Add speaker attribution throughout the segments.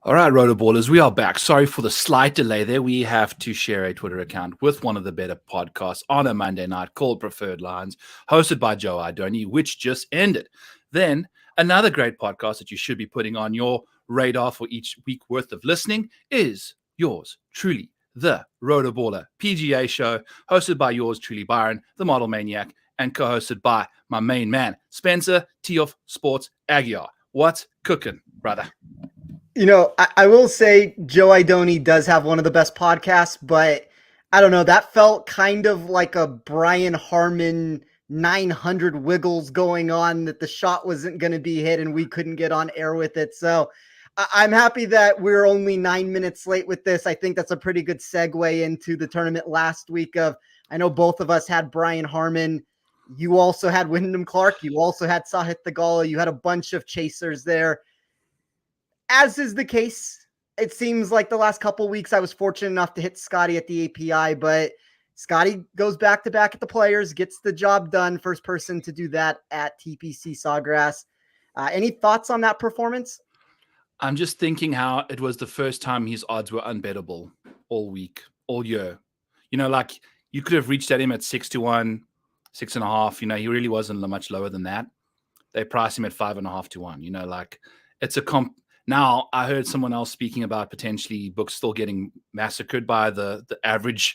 Speaker 1: All right, Rotoballers, we are back. Sorry for the slight delay there. We have to share a Twitter account with one of the better podcasts on a Monday night called Preferred Lines, hosted by Joe Idoni, which just ended. Then another great podcast that you should be putting on your radar for each week worth of listening is yours truly, the Rotoballer PGA show, hosted by yours truly, Byron, the Model Maniac, and co-hosted by my main man, Spencer T of Sports Aguiar. What's cooking, brother?
Speaker 2: I will say Joe Idoni does have one of the best podcasts, but I don't know. That felt kind of like a Brian Harman 900 wiggles going on that the shot wasn't going to be hit and we couldn't get on air with it. So I'm happy that we're only 9 minutes late with this. I think that's a pretty good segue into the tournament last week I know both of us had Brian Harman. You also had Wyndham Clark. You also had Sahith Theegala. You had a bunch of chasers there. As is the case, it seems like the last couple weeks I was fortunate enough to hit Scotty at the API, but Scotty goes back to back at the Players, gets the job done. First person to do that at TPC Sawgrass. Any thoughts on that performance?
Speaker 1: I'm just thinking how it was the first time his odds were unbettable all week, all year. Like you could have reached at him at 6-1, 6.5. He really wasn't much lower than that. They priced him at 5.5-1. Like it's a comp. Now, I heard someone else speaking about potentially books still getting massacred by the average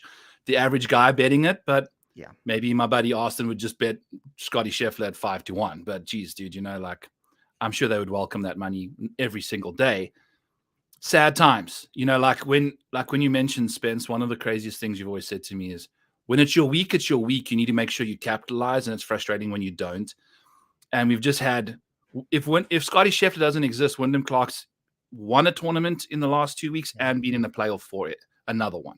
Speaker 1: guy betting it, but
Speaker 2: yeah,
Speaker 1: maybe my buddy Austin would just bet Scotty Schauffele at 5-1. But geez, dude, like I'm sure they would welcome that money every single day. Sad times, like when you mentioned Spence, one of the craziest things you've always said to me is when it's your week, it's your week. You need to make sure you capitalize, and it's frustrating when you don't. And we've just had. If Scotty Schauffele doesn't exist, Wyndham Clark's won a tournament in the last 2 weeks and been in the playoff for it, another one.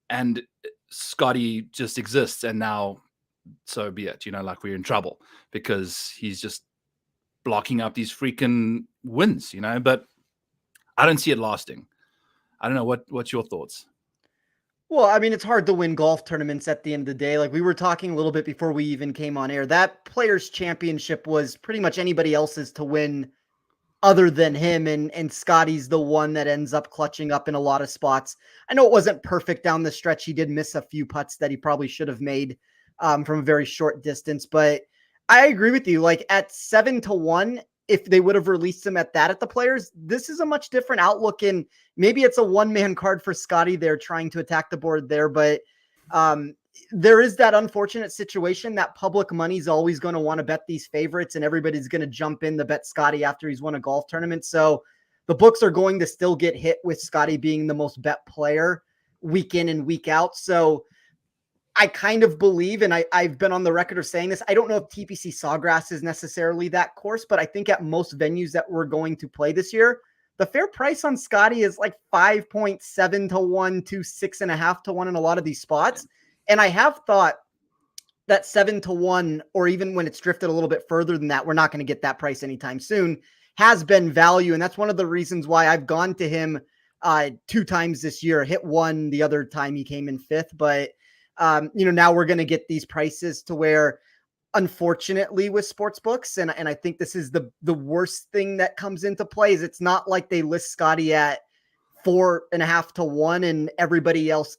Speaker 1: And Scotty just exists, and now so be it. Like we're in trouble because he's just blocking up these freaking wins. But I don't see it lasting. I don't know what's your thoughts.
Speaker 2: Well, I mean, it's hard to win golf tournaments at the end of the day. Like we were talking a little bit before we even came on air. That Players Championship was pretty much anybody else's to win other than him. And Scotty's the one that ends up clutching up in a lot of spots. I know it wasn't perfect down the stretch. He did miss a few putts that he probably should have made from a very short distance. But I agree with you. Like at 7-1, if they would have released him at the Players, this is a much different outlook. And maybe it's a one-man card for Scotty there trying to attack the board there. But there is that unfortunate situation that public money is always going to want to bet these favorites, and everybody's going to jump in to bet Scotty after he's won a golf tournament. So the books are going to still get hit with Scotty being the most bet player week in and week out. So I kind of believe, and I've been on the record of saying this, I don't know if TPC Sawgrass is necessarily that course, but I think at most venues that we're going to play this year, the fair price on Scotty is like 5.7-1 to 6.5-1 in a lot of these spots. And I have thought that 7-1, or even when it's drifted a little bit further than that, we're not going to get that price anytime soon, has been value. And that's one of the reasons why I've gone to him 2 times this year, hit one the other time he came in 5th. But now we're going to get these prices to where, unfortunately, with sports books, and I think this is the worst thing that comes into play, is it's not like they list Scotty at 4.5-1 and everybody else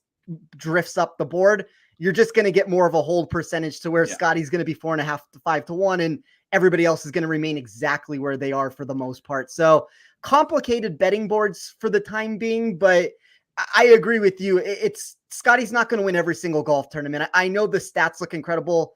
Speaker 2: drifts up the board. You're just going to get more of a hold percentage to where Scotty's going to be 4.5-5-1 and everybody else is going to remain exactly where they are for the most part. So complicated betting boards for the time being, but I agree with you. It's Scotty's not going to win every single golf tournament. I know the stats look incredible.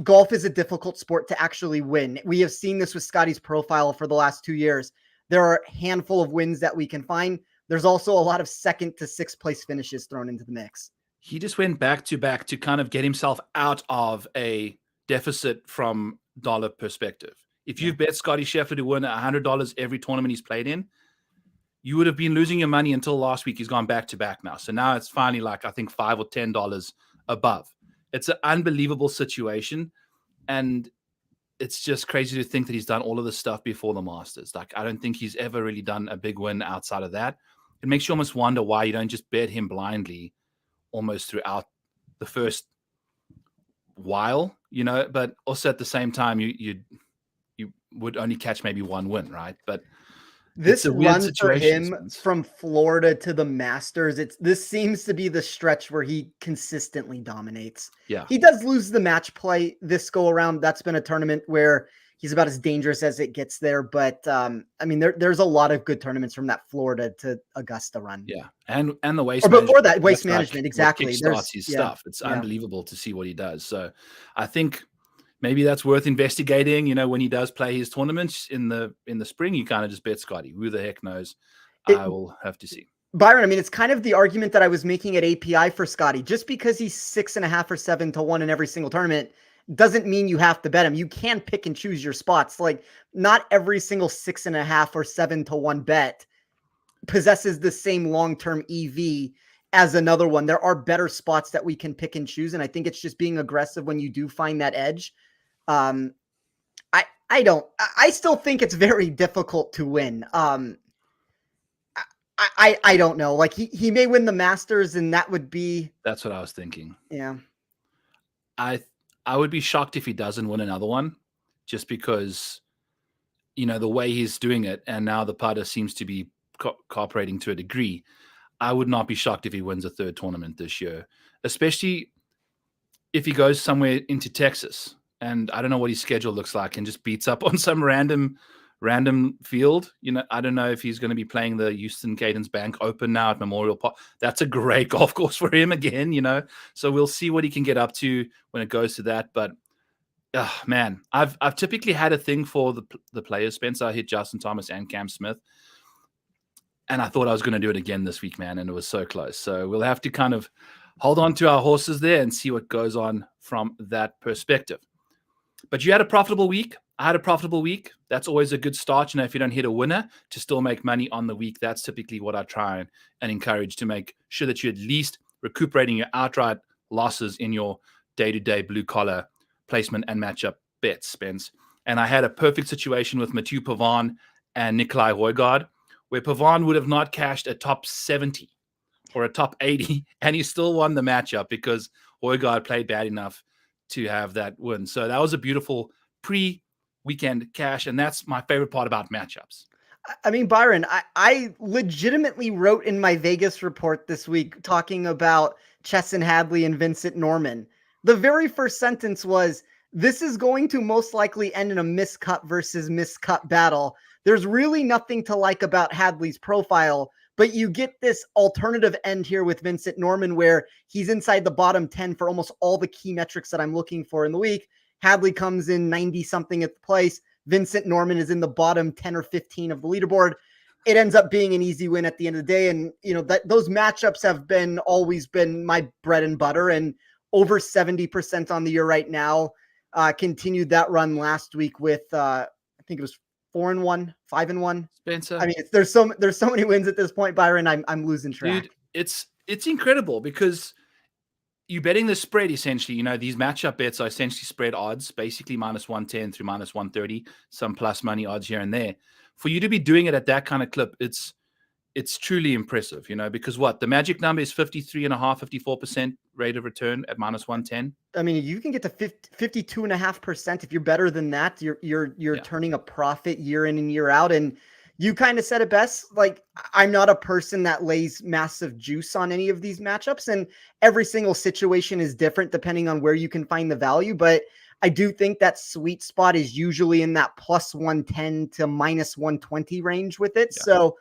Speaker 2: Golf is a difficult sport to actually win. We have seen this with Scotty's profile for the last 2 years. There are a handful of wins that we can find. There's also a lot of 2nd to 6th place finishes thrown into the mix.
Speaker 1: He just went back to back to kind of get himself out of a deficit from dollar perspective. If you've bet Scotty Schauffele to win $100 every tournament he's played in, you would have been losing your money until last week. He's gone back to back now. So now it's finally like, I think $5 or $10 above. It's an unbelievable situation. And it's just crazy to think that he's done all of this stuff before the Masters. Like, I don't think he's ever really done a big win outside of that. It makes you almost wonder why you don't just bet him blindly almost throughout the first while, but also at the same time, you would only catch maybe one win, right? But It's
Speaker 2: This
Speaker 1: a weird
Speaker 2: run for
Speaker 1: situation,
Speaker 2: him
Speaker 1: Spence.
Speaker 2: from Florida to the Masters, this seems to be the stretch where he consistently dominates.
Speaker 1: Yeah.
Speaker 2: He does lose the match play this go around. That's been a tournament where he's about as dangerous as it gets there. But I mean, there's a lot of good tournaments from that Florida to Augusta run.
Speaker 1: Yeah. And the waste
Speaker 2: Or before
Speaker 1: management,
Speaker 2: that, waste
Speaker 1: that's like
Speaker 2: management,
Speaker 1: what
Speaker 2: exactly.
Speaker 1: kickstarts his stuff. It's unbelievable to see what he does. So I think maybe that's worth investigating. You know, when he does play his tournaments in the spring, you kind of just bet Scotty. Who the heck knows? I will have to see.
Speaker 2: Byron, I mean, it's kind of the argument that I was making at API for Scotty. Just because he's 6.5 or 7 to 1 in every single tournament doesn't mean you have to bet him. You can pick and choose your spots. Like, not every single 6.5 or 7 to 1 bet possesses the same long-term EV as another one. There are better spots that we can pick and choose, and I think it's just being aggressive when you do find that edge. I still think it's very difficult to win. I don't know. Like he may win the Masters, and that would be.
Speaker 1: That's what I was thinking.
Speaker 2: Yeah.
Speaker 1: I would be shocked if he doesn't win another one, just because, you know, the way he's doing it, and now the putter seems to be cooperating to a degree. I would not be shocked if he wins a third tournament this year, especially if he goes somewhere into Texas, and I don't know what his schedule looks like, and just beats up on some random field. You know, I don't know if he's going to be playing the Houston Cadence Bank Open now at Memorial Park. That's a great golf course for him again, you know. So we'll see what he can get up to when it goes to that. But man, I've typically had a thing for the players. Spencer, I hit Justin Thomas and Cam Smith, and I thought I was going to do it again this week, man, and it was so close. So we'll have to kind of hold on to our horses there and see what goes on from that perspective. But you had a profitable week. I had a profitable week. That's always a good start. You know, if you don't hit a winner, to still make money on the week, that's typically what I try and encourage, to make sure that you're at least recuperating your outright losses in your day-to-day blue-collar placement and matchup bets, Spence. And I had a perfect situation with Mathieu Pavon and Nikolai Højgaard, where Pavon would have not cashed a top 70 or a top 80, and he still won the matchup because Højgaard played bad enough to have that win. So that was a beautiful pre-weekend cash, and that's my favorite part about matchups.
Speaker 2: I mean, Byron, I legitimately wrote in my Vegas report this week talking about Chesson Hadley and Vincent Norman. The very first sentence was, this is going to most likely end in a miscut versus miscut battle. There's really nothing to like about Hadley's profile, but you get this alternative end here with Vincent Norman where he's inside the bottom 10 for almost all the key metrics that I'm looking for in the week. Hadley comes in 90-something at the place. Vincent Norman is in the bottom 10 or 15 of the leaderboard. It ends up being an easy win at the end of the day. And, you know, those matchups have always been my bread and butter, and over 70% on the year right now. Continued that run last week with, I think it was 4-1, 5-1.
Speaker 1: Spencer,
Speaker 2: I mean, there's so many wins at this point, Byron. I'm losing track.
Speaker 1: Dude, it's incredible because you're betting the spread essentially. You know, these matchup bets are essentially spread odds, basically -110 through -130, some plus money odds here and there. For you to be doing it at that kind of clip, it's truly impressive, you know, because the magic number is 53.5%, 54% rate of return at -110.
Speaker 2: I mean, you can get to 52.5%. If you're better than that, you're turning a profit year in and year out. And you kind of said it best. Like, I'm not a person that lays massive juice on any of these matchups, and every single situation is different depending on where you can find the value. But I do think that sweet spot is usually in that +110 to -120 range with it. Yeah. So,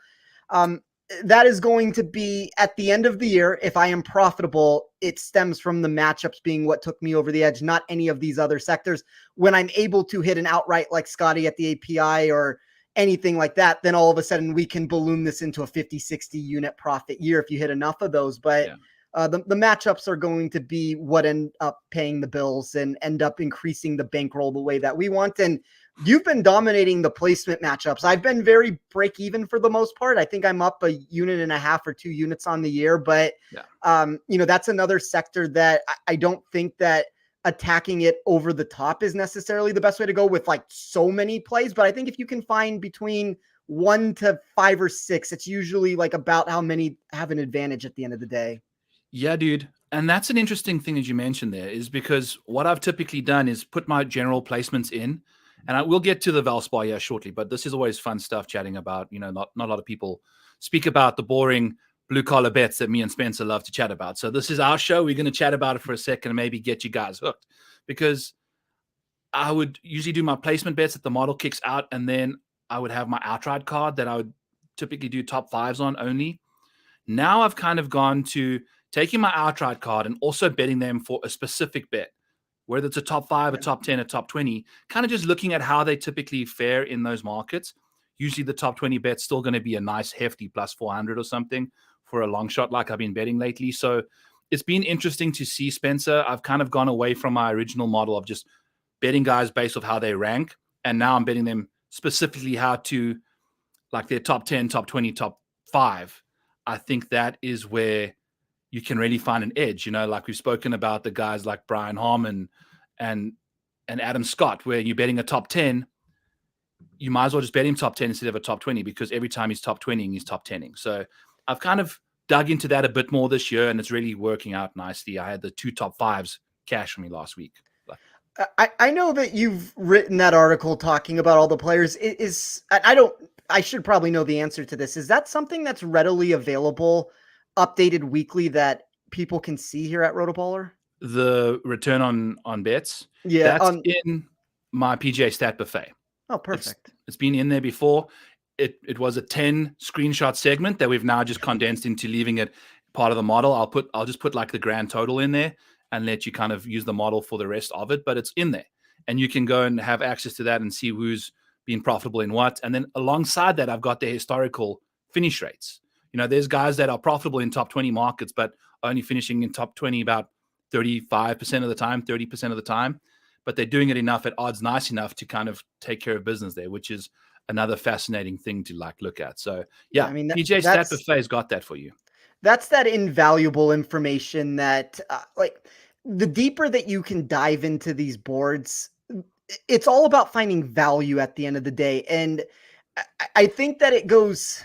Speaker 2: that is going to be at the end of the year. If I am profitable, it stems from the matchups being what took me over the edge, not any of these other sectors. When I'm able to hit an outright like Scotty at the API or anything like that, then all of a sudden we can balloon this into a 50, 60 unit profit year if you hit enough of those. But the matchups are going to be what end up paying the bills and end up increasing the bankroll the way that we want. And you've been dominating the placement matchups. I've been very break even for the most part. I think I'm up 1.5 units or 2 units on the year, but you know, that's another sector that I don't think that attacking it over the top is necessarily the best way to go with like so many plays. But I think if you can find between 1 to 5 or 6, it's usually like about how many have an advantage at the end of the day.
Speaker 1: Yeah, dude. And that's an interesting thing that you mentioned there, is because what I've typically done is put my general placements in, And I will get to the Valspar here shortly, but this is always fun stuff chatting about, not a lot of people speak about the boring blue collar bets that me and Spencer love to chat about. So this is our show. We're going to chat about it for a second and maybe get you guys hooked, because I would usually do my placement bets that the model kicks out, and then I would have my outright card that I would typically do top fives on only. Now I've kind of gone to taking my outright card and also betting them for a specific bet, whether it's a top 5, a top 10, a top 20, kind of just looking at how they typically fare in those markets. Usually the top 20 bet's still going to be a nice hefty plus 400 or something for a long shot like I've been betting lately. So it's been interesting to see, Spencer. I've kind of gone away from my original model of just betting guys based off how they rank, and now I'm betting them specifically how to, like, their top 10, top 20, top 5. I think that is where you can really find an edge. Like we've spoken about the guys like Brian Harman and Adam Scott, where you're betting a top 10, you might as well just bet him top 10 instead of a top 20, because every time he's top 20, he's top 10ing. So I've kind of dug into that a bit more this year, and it's really working out nicely. I had the 2 top 5s cash for me last week.
Speaker 2: I know that you've written that article talking about all the players. I should probably know the answer to this. Is that something that's readily available, updated weekly, that people can see here at Rotoballer?
Speaker 1: The return on bets?
Speaker 2: Yeah.
Speaker 1: That's in my PGA stat buffet.
Speaker 2: Oh, perfect.
Speaker 1: It's been in there before. It was a 10 screenshot segment that we've now just condensed into leaving it part of the model. I'll just put like the grand total in there and let you kind of use the model for the rest of it, but it's in there. And you can go and have access to that and see who's been profitable in what. And then alongside that, I've got the historical finish rates. There's guys that are profitable in top 20 markets, but only finishing in top 20 about 35% of the time, 30% of the time. But they're doing it enough at odds nice enough to kind of take care of business there, which is another fascinating thing to look at. So yeah, I mean, PJ Stat Buffet's got that for you.
Speaker 2: That's that invaluable information that the deeper that you can dive into these boards, it's all about finding value at the end of the day. And I think that it goes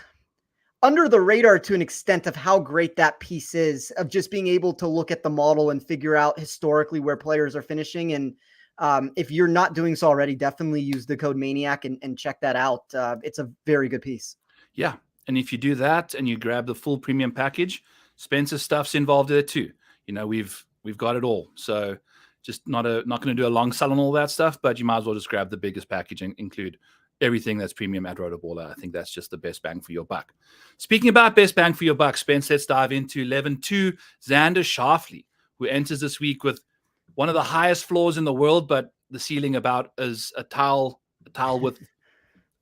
Speaker 2: under the radar to an extent of how great that piece is, of just being able to look at the model and figure out historically where players are finishing. And if you're not doing so already, definitely use the code Maniac and check that out. It's a very good piece. Yeah.
Speaker 1: And if you do that and you grab the full premium package, Spencer's stuff's involved there too. We've got it all. So just not going to do a long sell on all that stuff, but you might as well just grab the biggest package and include everything that's premium at Rotoballer. I think that's just the best bang for your buck. Speaking about best bang for your buck, Spence, let's dive into 11-2 Xander Schauffele, who enters this week with one of the highest floors in the world, but the ceiling about as a tile with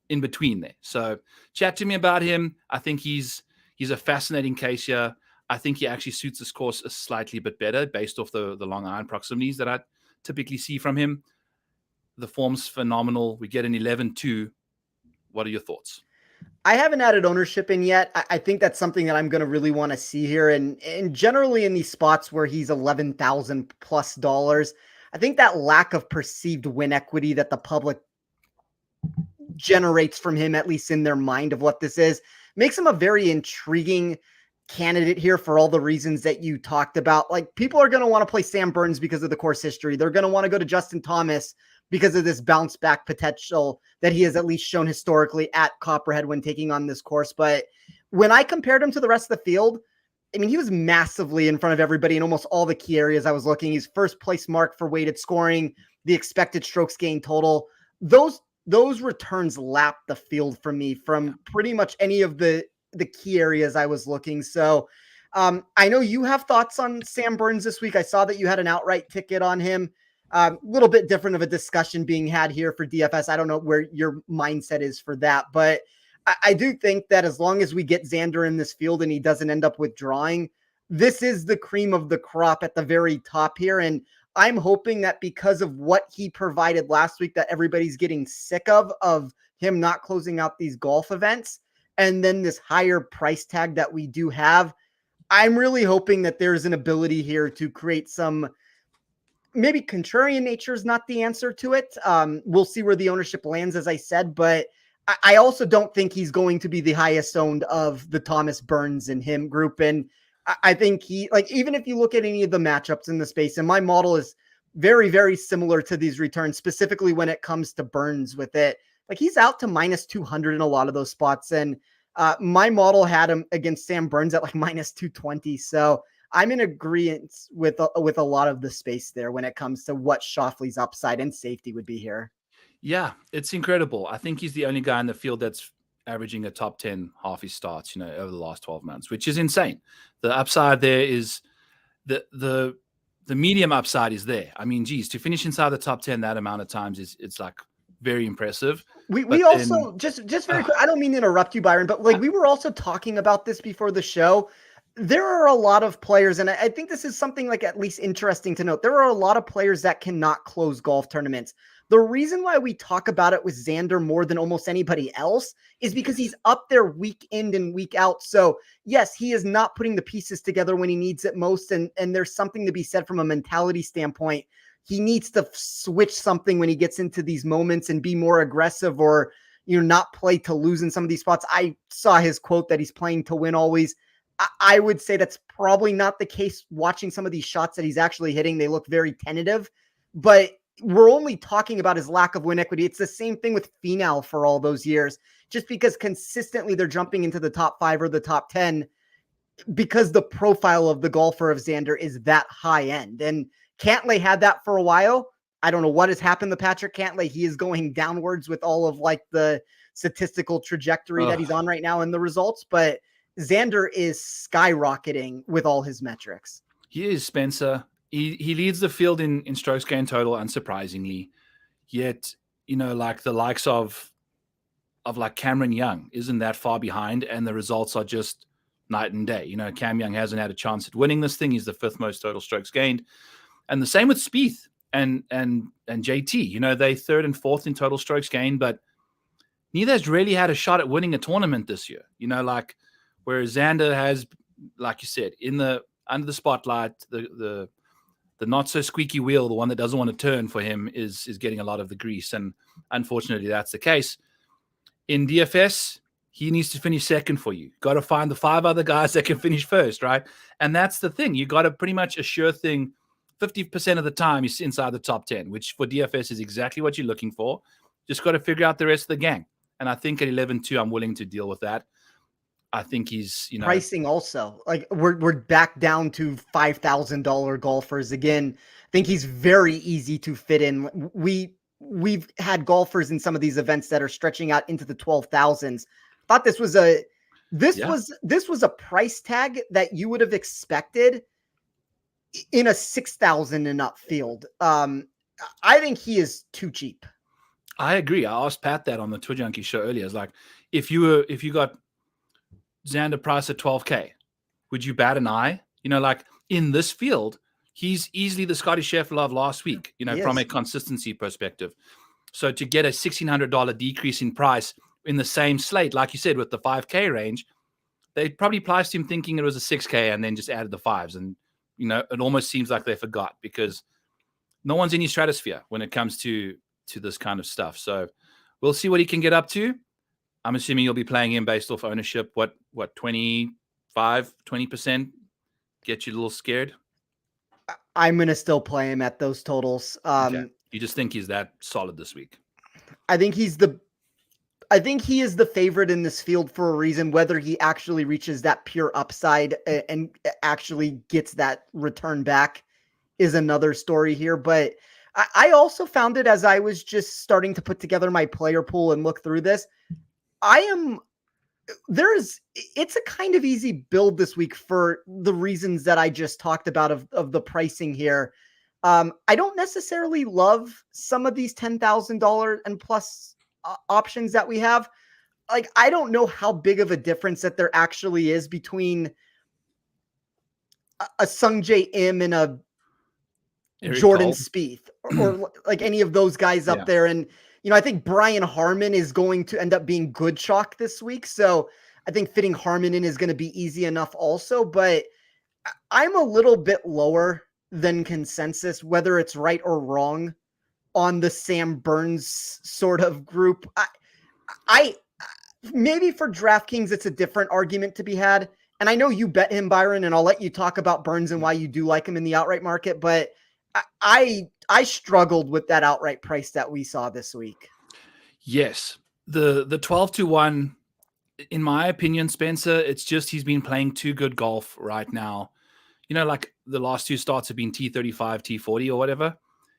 Speaker 1: in between there. So chat to me about him. I think he's a fascinating case here. I think he actually suits this course a slightly bit better based off the long iron proximities that I typically see from him. The form's phenomenal. We get an 11-2. What are your thoughts?
Speaker 2: I haven't added ownership in yet. I think that's something that I'm going to really want to see here. And generally in these spots where he's $11,000+ I think that lack of perceived win equity that the public generates from him, at least in their mind of what this is, makes him a very intriguing candidate here for all the reasons that you talked about. Like, people are going to want to play Sam Burns because of the course history. They're going to want to go to Justin Thomas because of this bounce back potential that he has at least shown historically at Copperhead when taking on this course. But when I compared him to the rest of the field, I mean, he was massively in front of everybody in almost all the key areas I was looking. He's first place mark for weighted scoring, the expected strokes gained total. Those returns lap the field for me from pretty much any of the key areas I was looking. So I know you have thoughts on Sam Burns this week. I saw that you had an outright ticket on him. A little bit different of a discussion being had here for DFS. I don't know where your mindset is for that, but I do think that as long as we get Xander in this field and he doesn't end up withdrawing, this is the cream of the crop at the very top here. And I'm hoping that because of what he provided last week, that everybody's getting sick of him not closing out these golf events. And then this higher price tag that we do have, I'm really hoping that there's an ability here to create some, maybe contrarian nature is not the answer to it. We'll see where the ownership lands, as I said, but I also don't think he's going to be the highest owned of the Thomas Burns and him group. And I think even if you look at any of the matchups in the space, and my model is very, very similar to these returns, specifically when it comes to Burns with it. Like he's out to minus 200 in a lot of those spots. And my model had him against Sam Burns at like minus 220. So I'm in agreement with a lot of the space there when it comes to what Schauffele's upside and safety would be here.
Speaker 1: Yeah, it's incredible. I think he's the only guy in the field that's averaging a top 10 half his starts, over the last 12 months, which is insane. The upside there is the medium upside is there. I mean, geez, to finish inside the top 10 that amount of times it's like very impressive.
Speaker 2: We also just very quick, I don't mean to interrupt you, Byron, but like we were also talking about this before the show. There are a lot of players, and I think this is something like at least interesting to note. There are a lot of players that cannot close golf tournaments. The reason why we talk about it with Xander more than almost anybody else is because he's up there week in and week out. So yes, he is not putting the pieces together when he needs it most. And there's something to be said from a mentality standpoint. He needs to switch something when he gets into these moments and be more aggressive or, not play to lose in some of these spots. I saw his quote that he's playing to win always. I would say that's probably not the case. Watching some of these shots that he's actually hitting, they look very tentative, but we're only talking about his lack of win equity. It's the same thing with Finau for all those years, just because consistently they're jumping into the top 5 or the top 10 because the profile of the golfer of Xander is that high end. And Cantlay had that for a while. I don't know what has happened to Patrick Cantlay. He is going downwards with all of like the statistical trajectory that he's on right now and the results, but Xander is skyrocketing with all his metrics.
Speaker 1: He is, Spencer. He leads the field in strokes gained total, unsurprisingly. Yet, like the likes of like Cameron Young isn't that far behind, and the results are just night and day. Cam Young hasn't had a chance at winning this thing. He's the 5th most total strokes gained. And the same with Spieth and JT. They 3rd and 4th in total strokes gained, but neither has really had a shot at winning a tournament this year. Whereas Xander has, like you said, under the spotlight, the not so squeaky wheel, the one that doesn't want to turn for him is getting a lot of the grease. And unfortunately, that's the case. In DFS, he needs to finish second for you. Got to find the 5 other guys that can finish first, right? And that's the thing. You got to pretty much a sure thing. 50% of the time he's inside the top 10, which for DFS is exactly what you're looking for. Just got to figure out the rest of the gang. And I think at 11-2, I'm willing to deal with that. I think he's,
Speaker 2: pricing also. Like we're back down to $5,000 golfers again. I think he's very easy to fit in. We've had golfers in some of these events that are stretching out into the 12,000s. Thought this was a price tag that you would have expected in a 6,000 and up field. I think he is too cheap.
Speaker 1: I agree. I asked Pat that on the Twitch Junkie show earlier. It's like, if you got Xander Price at 12K, would you bat an eye? Like in this field, he's easily the Scotty Schauffele of last week, from a consistency perspective. So to get a $1,600 decrease in price in the same slate, like you said, with the 5K range, they probably priced him thinking it was a 6K and then just added the 5s. And, it almost seems like they forgot because no one's in your stratosphere when it comes to this kind of stuff. So we'll see what he can get up to. I'm assuming you'll be playing him based off ownership. What 20% get you a little scared?
Speaker 2: I'm going to still play him at those totals.
Speaker 1: Okay. You just think he's that solid this week?
Speaker 2: I think he is the favorite in this field for a reason. Whether he actually reaches that pure upside and actually gets that return back is another story here. But I also found it as I was just starting to put together my player pool and look through this. It's a kind of easy build this week for the reasons that I just talked about of the pricing here. I don't necessarily love some of these $10,000 and plus options that we have. Like, I don't know how big of a difference that there actually is between a Sungjae Im and a Jordan Spieth or like any of those guys up there. And, I think Brian Harman is going to end up being good chalk this week. So I think fitting Harman in is going to be easy enough also, but I'm a little bit lower than consensus, whether it's right or wrong on the Sam Burns sort of group. I maybe for DraftKings, it's a different argument to be had. And I know you bet him, Byron, and I'll let you talk about Burns and why you do like him in the outright market, but I I struggled with that outright price that we saw this week.
Speaker 1: Yes. The 12-1, in my opinion, Spencer, it's just he's been playing too good golf right now. Like the last two starts have been T35, T40 or whatever.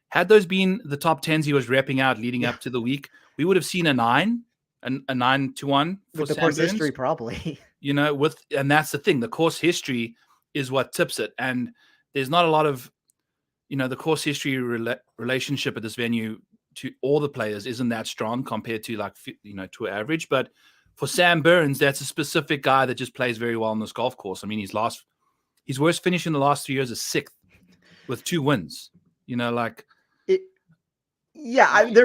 Speaker 1: Had those been the top 10s he was repping out leading up to the week, we would have seen a 9-1 for
Speaker 2: With the
Speaker 1: Sam
Speaker 2: course
Speaker 1: Burns.
Speaker 2: history, probably.
Speaker 1: And that's the thing. The course history is what tips it. And there's not a lot of, the course history relationship at this venue to all the players isn't that strong compared to to average. But for Sam Burns, that's a specific guy that just plays very well on this golf course. I mean, his worst finish in the last 3 years is 6th with 2 wins.
Speaker 2: There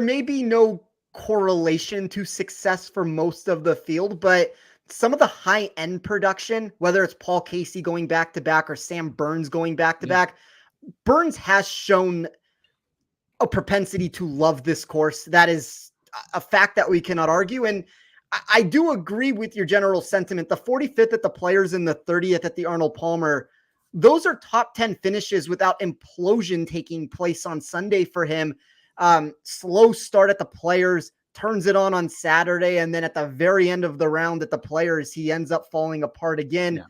Speaker 2: may be no correlation to success for most of the field, but some of the high-end production, whether it's Paul Casey going back-to-back or Sam Burns going back-to-back, Burns has shown a propensity to love this course. That is a fact that we cannot argue. And I do agree with your general sentiment. The 45th at the Players and the 30th at the Arnold Palmer, those are top 10 finishes without implosion taking place on Sunday for him. Slow start at the Players, turns it on Saturday, and then at the very end of the round at the Players, he ends up falling apart again. Yeah.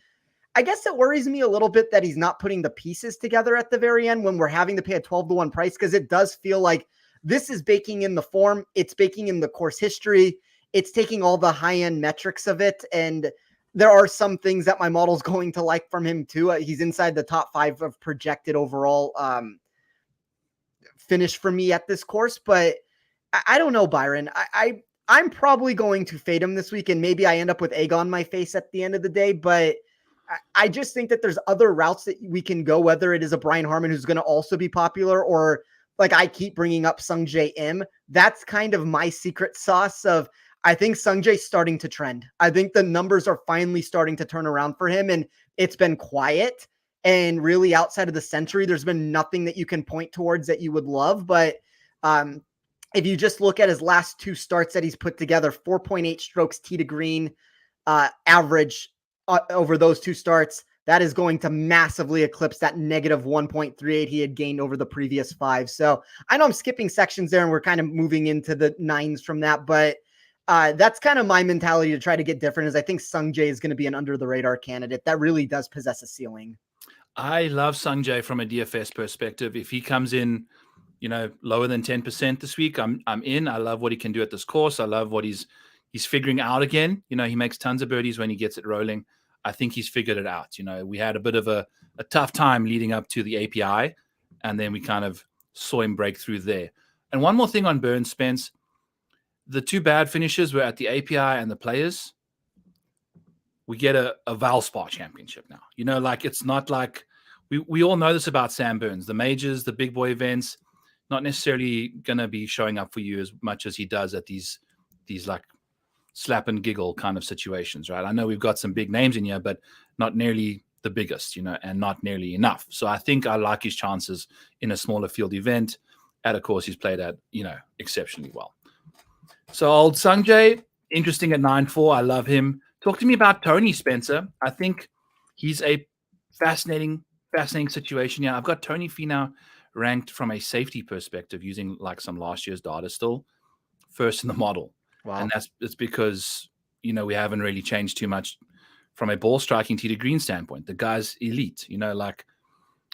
Speaker 2: I guess it worries me a little bit that he's not putting the pieces together at the very end when we're having to pay a 12-1 price, because it does feel like this is baking in the form. It's baking in the course history. It's taking all the high-end metrics of it, and there are some things that my model's going to like from him too. He's inside the top 5 of projected overall finish for me at this course, but I don't know, Byron. I'm probably going to fade him this week, and maybe I end up with egg on my face at the end of the day, but I just think that there's other routes that we can go, whether it is a Brian Harman who's going to also be popular, or like I keep bringing up Sungjae Im. That's kind of my secret sauce of, I think Sungjae's starting to trend. I think the numbers are finally starting to turn around for him, and it's been quiet. And really outside of the Century, there's been nothing that you can point towards that you would love. But if you just look at his last 2 starts that he's put together, 4.8 strokes tee to green average over those 2 starts, that is going to massively eclipse that negative 1.38 he had gained over the previous 5. So I know I'm skipping sections there and we're kind of moving into the 9s from that, but that's kind of my mentality to try to get different, is I think Sungjae is going to be an under the radar candidate that really does possess a ceiling.
Speaker 1: I love Sungjae from a DFS perspective. If he comes in, lower than 10% this week, I'm in. I love what he can do at this course. I love what he's figuring out again. He makes tons of birdies when he gets it rolling. I think he's figured it out. We had a bit of a tough time leading up to the API, and then we kind of saw him break through there. And one more thing on Burns, Spence. The 2 bad finishes were at the API and the Players. We get a Valspar Championship now. It's not like we all know this about Sam Burns. The majors, the big boy events, not necessarily going to be showing up for you as much as he does at these like slap and giggle kind of situations, right? I know we've got some big names in here, but not nearly the biggest, and not nearly enough. So I think I like his chances in a smaller field event at a course he's played at, exceptionally well. So old Sungjae, interesting at 9-4. I love him. Talk to me about Tony, Spencer. I think he's a fascinating situation. Yeah, I've got Tony Finau ranked from a safety perspective using like some last year's data, still first in the model. Wow. And it's because, we haven't really changed too much from a ball striking tee to green standpoint. The guy's elite,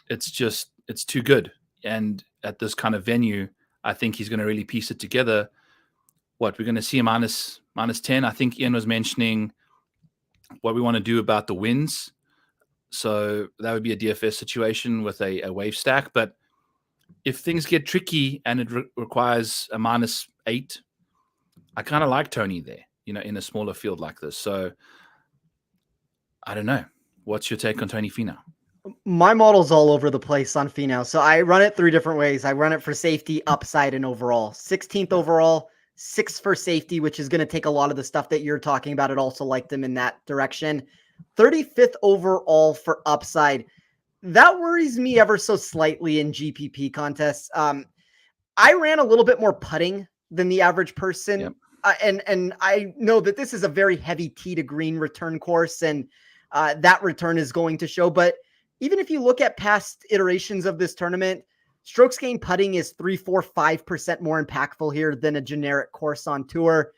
Speaker 1: it's too good. And at this kind of venue, I think he's going to really piece it together. We're going to see a minus 10. I think Ian was mentioning what we want to do about the wins. So that would be a DFS situation with a wave stack. But if things get tricky and it requires a -8, I kind of like Tony there, in a smaller field like this. So I don't know. What's your take on Tony Finau?
Speaker 2: My model's all over the place on Finau. So I run it 3 different ways. I run it for safety, upside, and overall. 16th overall, 6th for safety, which is going to take a lot of the stuff that you're talking about. It also liked him in that direction. 35th overall for upside. That worries me ever so slightly in GPP contests. I ran a little bit more putting than the average person. Yep. And I know that this is a very heavy tee to green return course, and that return is going to show. But even if you look at past iterations of this tournament, Strokes gained putting is 3, 4, 5% more impactful here than a generic course on tour.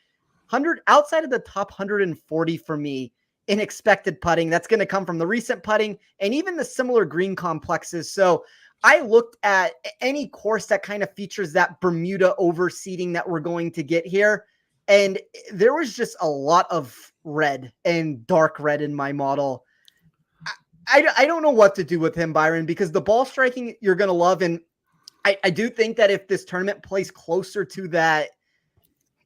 Speaker 2: 100 outside of the top 140 for me in expected putting. That's going to come from the recent putting and even the similar green complexes. So I looked at any course that kind of features that Bermuda overseeding that we're going to get here. And there was just a lot of red and dark red in my model. I don't know what to do with him, Byron, because the ball striking you're going to love. And I do think that if this tournament plays closer to that,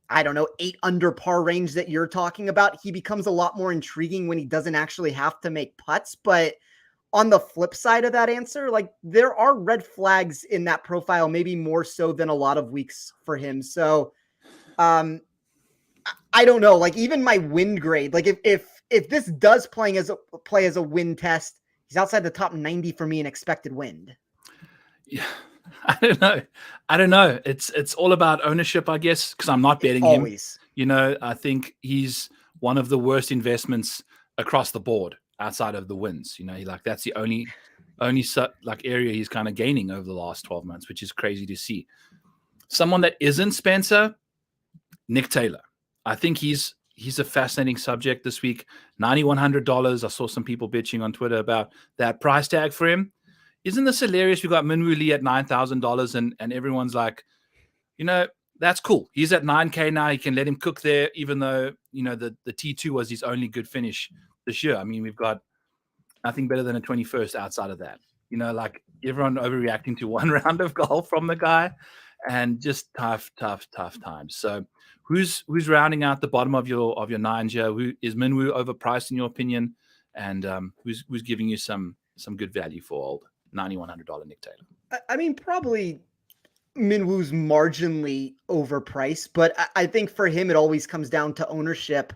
Speaker 2: I don't know, 8 under par range that you're talking about, he becomes a lot more intriguing when he doesn't actually have to make putts. But on the flip side of that answer, like there are red flags in that profile, maybe more so than a lot of weeks for him. So I don't know, like even my wind grade, like if this does play as a wind test, he's outside the top 90 for me in expected wind.
Speaker 1: Yeah. I don't know. It's all about ownership, I guess, because I'm not betting him. You know, I think he's one of the worst investments across the board outside of the wins. You know, that's the only area he's kind of gaining over the last 12 months, which is crazy to see. Someone that isn't Spencer, Nick Taylor. I think he's a fascinating subject this week. $9,100. I saw some people bitching on Twitter about that price tag for him. Isn't this hilarious? We got Minwoo Lee at $9,000 and everyone's like, you know, that's cool. He's at $9K now. He can let him cook there, even though, you know, the T2 was his only good finish this year. I mean, we've got nothing better than a 21st outside of that. You know, like everyone overreacting to one round of golf from the guy and just tough times. So who's rounding out the bottom of your nines here? Who is Minwoo overpriced in your opinion? And who's giving you some good value for old $9,100 Nick Taylor?
Speaker 2: I mean, probably Minwoo's marginally overpriced, but I think for him, it always comes down to ownership.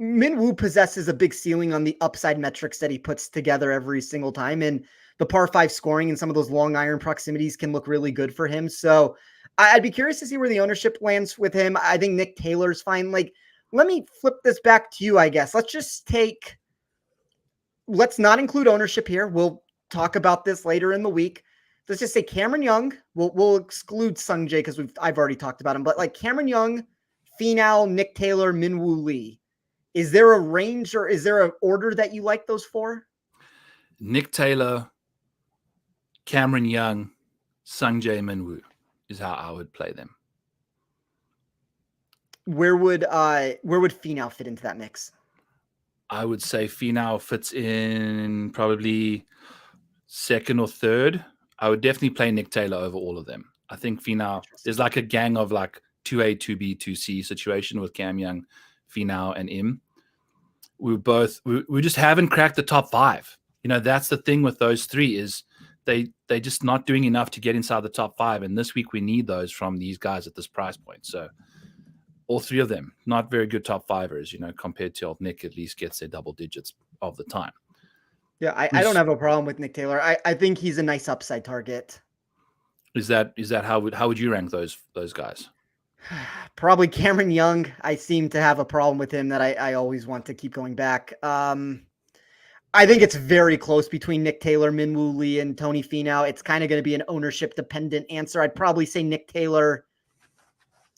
Speaker 2: Minwoo possesses a big ceiling on the upside metrics that he puts together every single time. And the par 5 scoring and some of those long iron proximities can look really good for him. So I'd be curious to see where the ownership lands with him. I think Nick Taylor's fine. Like, let me flip this back to you, I guess. Let's not include ownership here. We'll talk about this later in the week. Let's just say Cameron Young. We'll exclude Sungjae because I've already talked about him. But like Cameron Young, Finau, Nick Taylor, Minwoo Lee. Is there a range or is there an order that you like those for?
Speaker 1: Nick Taylor, Cameron Young, Sungjae, Minwoo is how I would play them.
Speaker 2: Where would Finau fit into that mix?
Speaker 1: I would say Finau fits in probably second or third. I would definitely play Nick Taylor over all of them. I think Finau, there's like a gang of like 2A, 2B, 2C situation with Cam Young, Finau, and Im. We just haven't cracked the top 5. You know, that's the thing with those three is they just not doing enough to get inside the top 5. And this week we need those from these guys at this price point. So all three of them, not very good top 5ers, you know, compared to old Nick at least gets their double digits of the time.
Speaker 2: Yeah, I don't have a problem with Nick Taylor. I think he's a nice upside target.
Speaker 1: Is that how would you rank those guys?
Speaker 2: Probably Cameron Young. I seem to have a problem with him that I always want to keep going back. I think it's very close between Nick Taylor, Minwoo Lee, and Tony Finau. It's kind of going to be an ownership dependent answer. I'd probably say Nick Taylor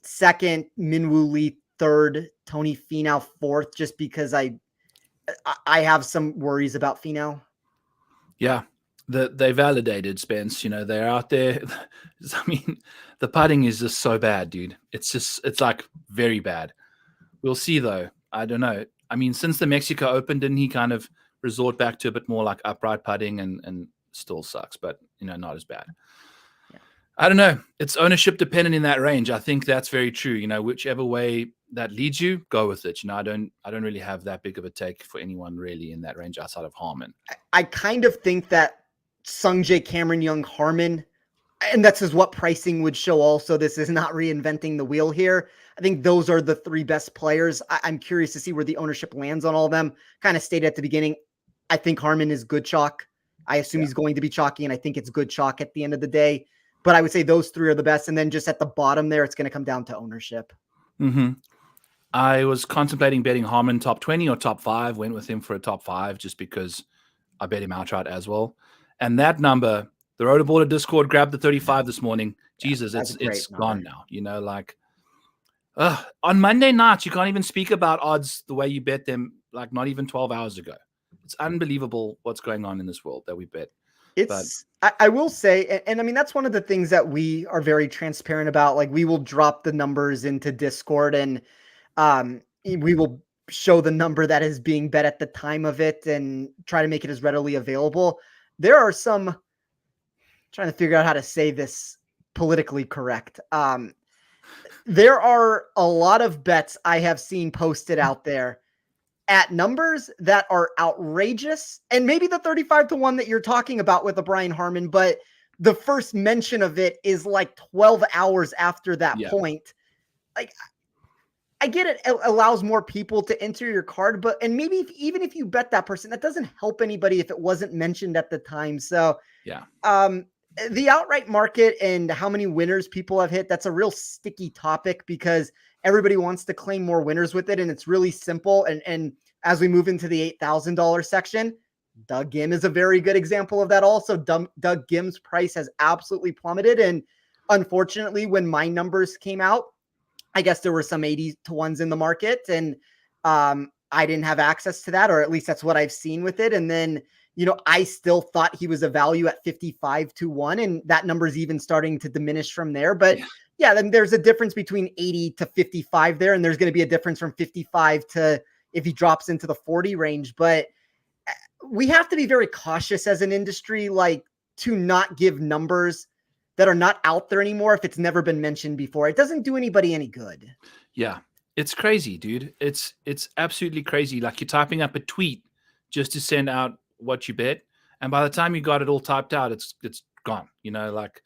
Speaker 2: second, Minwoo Lee third, Tony Finau fourth, just because I have some worries about Finau.
Speaker 1: Yeah, they validated Spence. You know, they're out there. I mean, the putting is just so bad, dude. It's like very bad. We'll see though. I don't know. I mean, since the Mexico Open, didn't he kind of resort back to a bit more like upright putting and still sucks, but you know, not as bad. Yeah. I don't know. It's ownership dependent in that range. I think that's very true. You know, whichever way that leads you, go with it. You know, I don't really have that big of a take for anyone really in that range outside of Harman.
Speaker 2: I kind of think that Sungjae, Cameron Young, Harman, and that's just what pricing would show also. This is not reinventing the wheel here. I think those are the 3 best players. I'm curious to see where the ownership lands on all of them. Kind of stated at the beginning, I think Harman is good chalk. I assume he's going to be chalky, and I think it's good chalk at the end of the day. But I would say those 3 are the best. And then just at the bottom there, it's going to come down to ownership.
Speaker 1: Mm-hmm. I was contemplating betting Harman top 20 or top 5. Went with him for a top 5 just because I bet him outright as well. And that number The Rotoballer Discord grabbed the 35 this morning.
Speaker 2: Yeah,
Speaker 1: Jesus,
Speaker 2: that's a great
Speaker 1: it's
Speaker 2: number.
Speaker 1: gone now. You know, like on Monday nights, you can't even speak about odds the way you bet them, like not even 12 hours ago. It's unbelievable what's going on in this world that we bet.
Speaker 2: I will say, and I mean, that's one of the things that we are very transparent about. Like, we will drop the numbers into Discord, and we will show the number that is being bet at the time of it and try to make it as readily available. There are some, trying to figure out how to say this politically correct. There are a lot of bets I have seen posted out there at numbers that are outrageous, and maybe the 35-1 that you're talking about with the Brian Harman, but the first mention of it is like 12 hours after that point. Like, I get it allows more people to enter your card, but maybe even if you bet that person, that doesn't help anybody if it wasn't mentioned at the time. So the outright market and how many winners people have hit, that's a real sticky topic because everybody wants to claim more winners with it. And it's really simple. And as we move into the $8,000 section, Doug Gim is a very good example of that. Also, Doug Gim's price has absolutely plummeted. And unfortunately, when my numbers came out, I guess there were some 80-1s in the market, and I didn't have access to that, or at least that's what I've seen with it. And then, you know, I still thought he was a value at 55-1, and that number is even starting to diminish from there. But yeah, then there's a difference between 80 to 55 there, and there's going to be a difference from 55 to if he drops into the 40 range. But we have to be very cautious as an industry, like, to not give numbers that are not out there anymore if it's never been mentioned before. It doesn't do anybody any good.
Speaker 1: Yeah, it's crazy, dude. It's absolutely crazy. Like, you're typing up a tweet just to send out what you bet, and by the time you got it all typed out, it's gone. You know, like,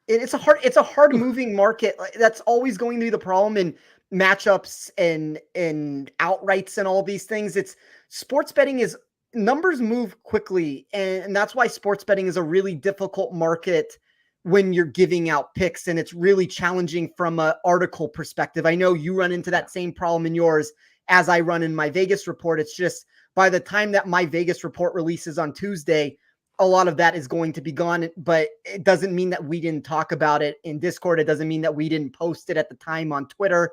Speaker 2: it's a hard moving market. That's always going to be the problem in matchups and outrights and all these things. It's sports betting is numbers move quickly, and that's why sports betting is a really difficult market when you're giving out picks, and it's really challenging from an article perspective. I know you run into that same problem in yours as I run in my Vegas report. It's just by the time that my Vegas report releases on Tuesday, a lot of that is going to be gone, but it doesn't mean that we didn't talk about it in Discord. It doesn't mean that we didn't post it at the time on Twitter.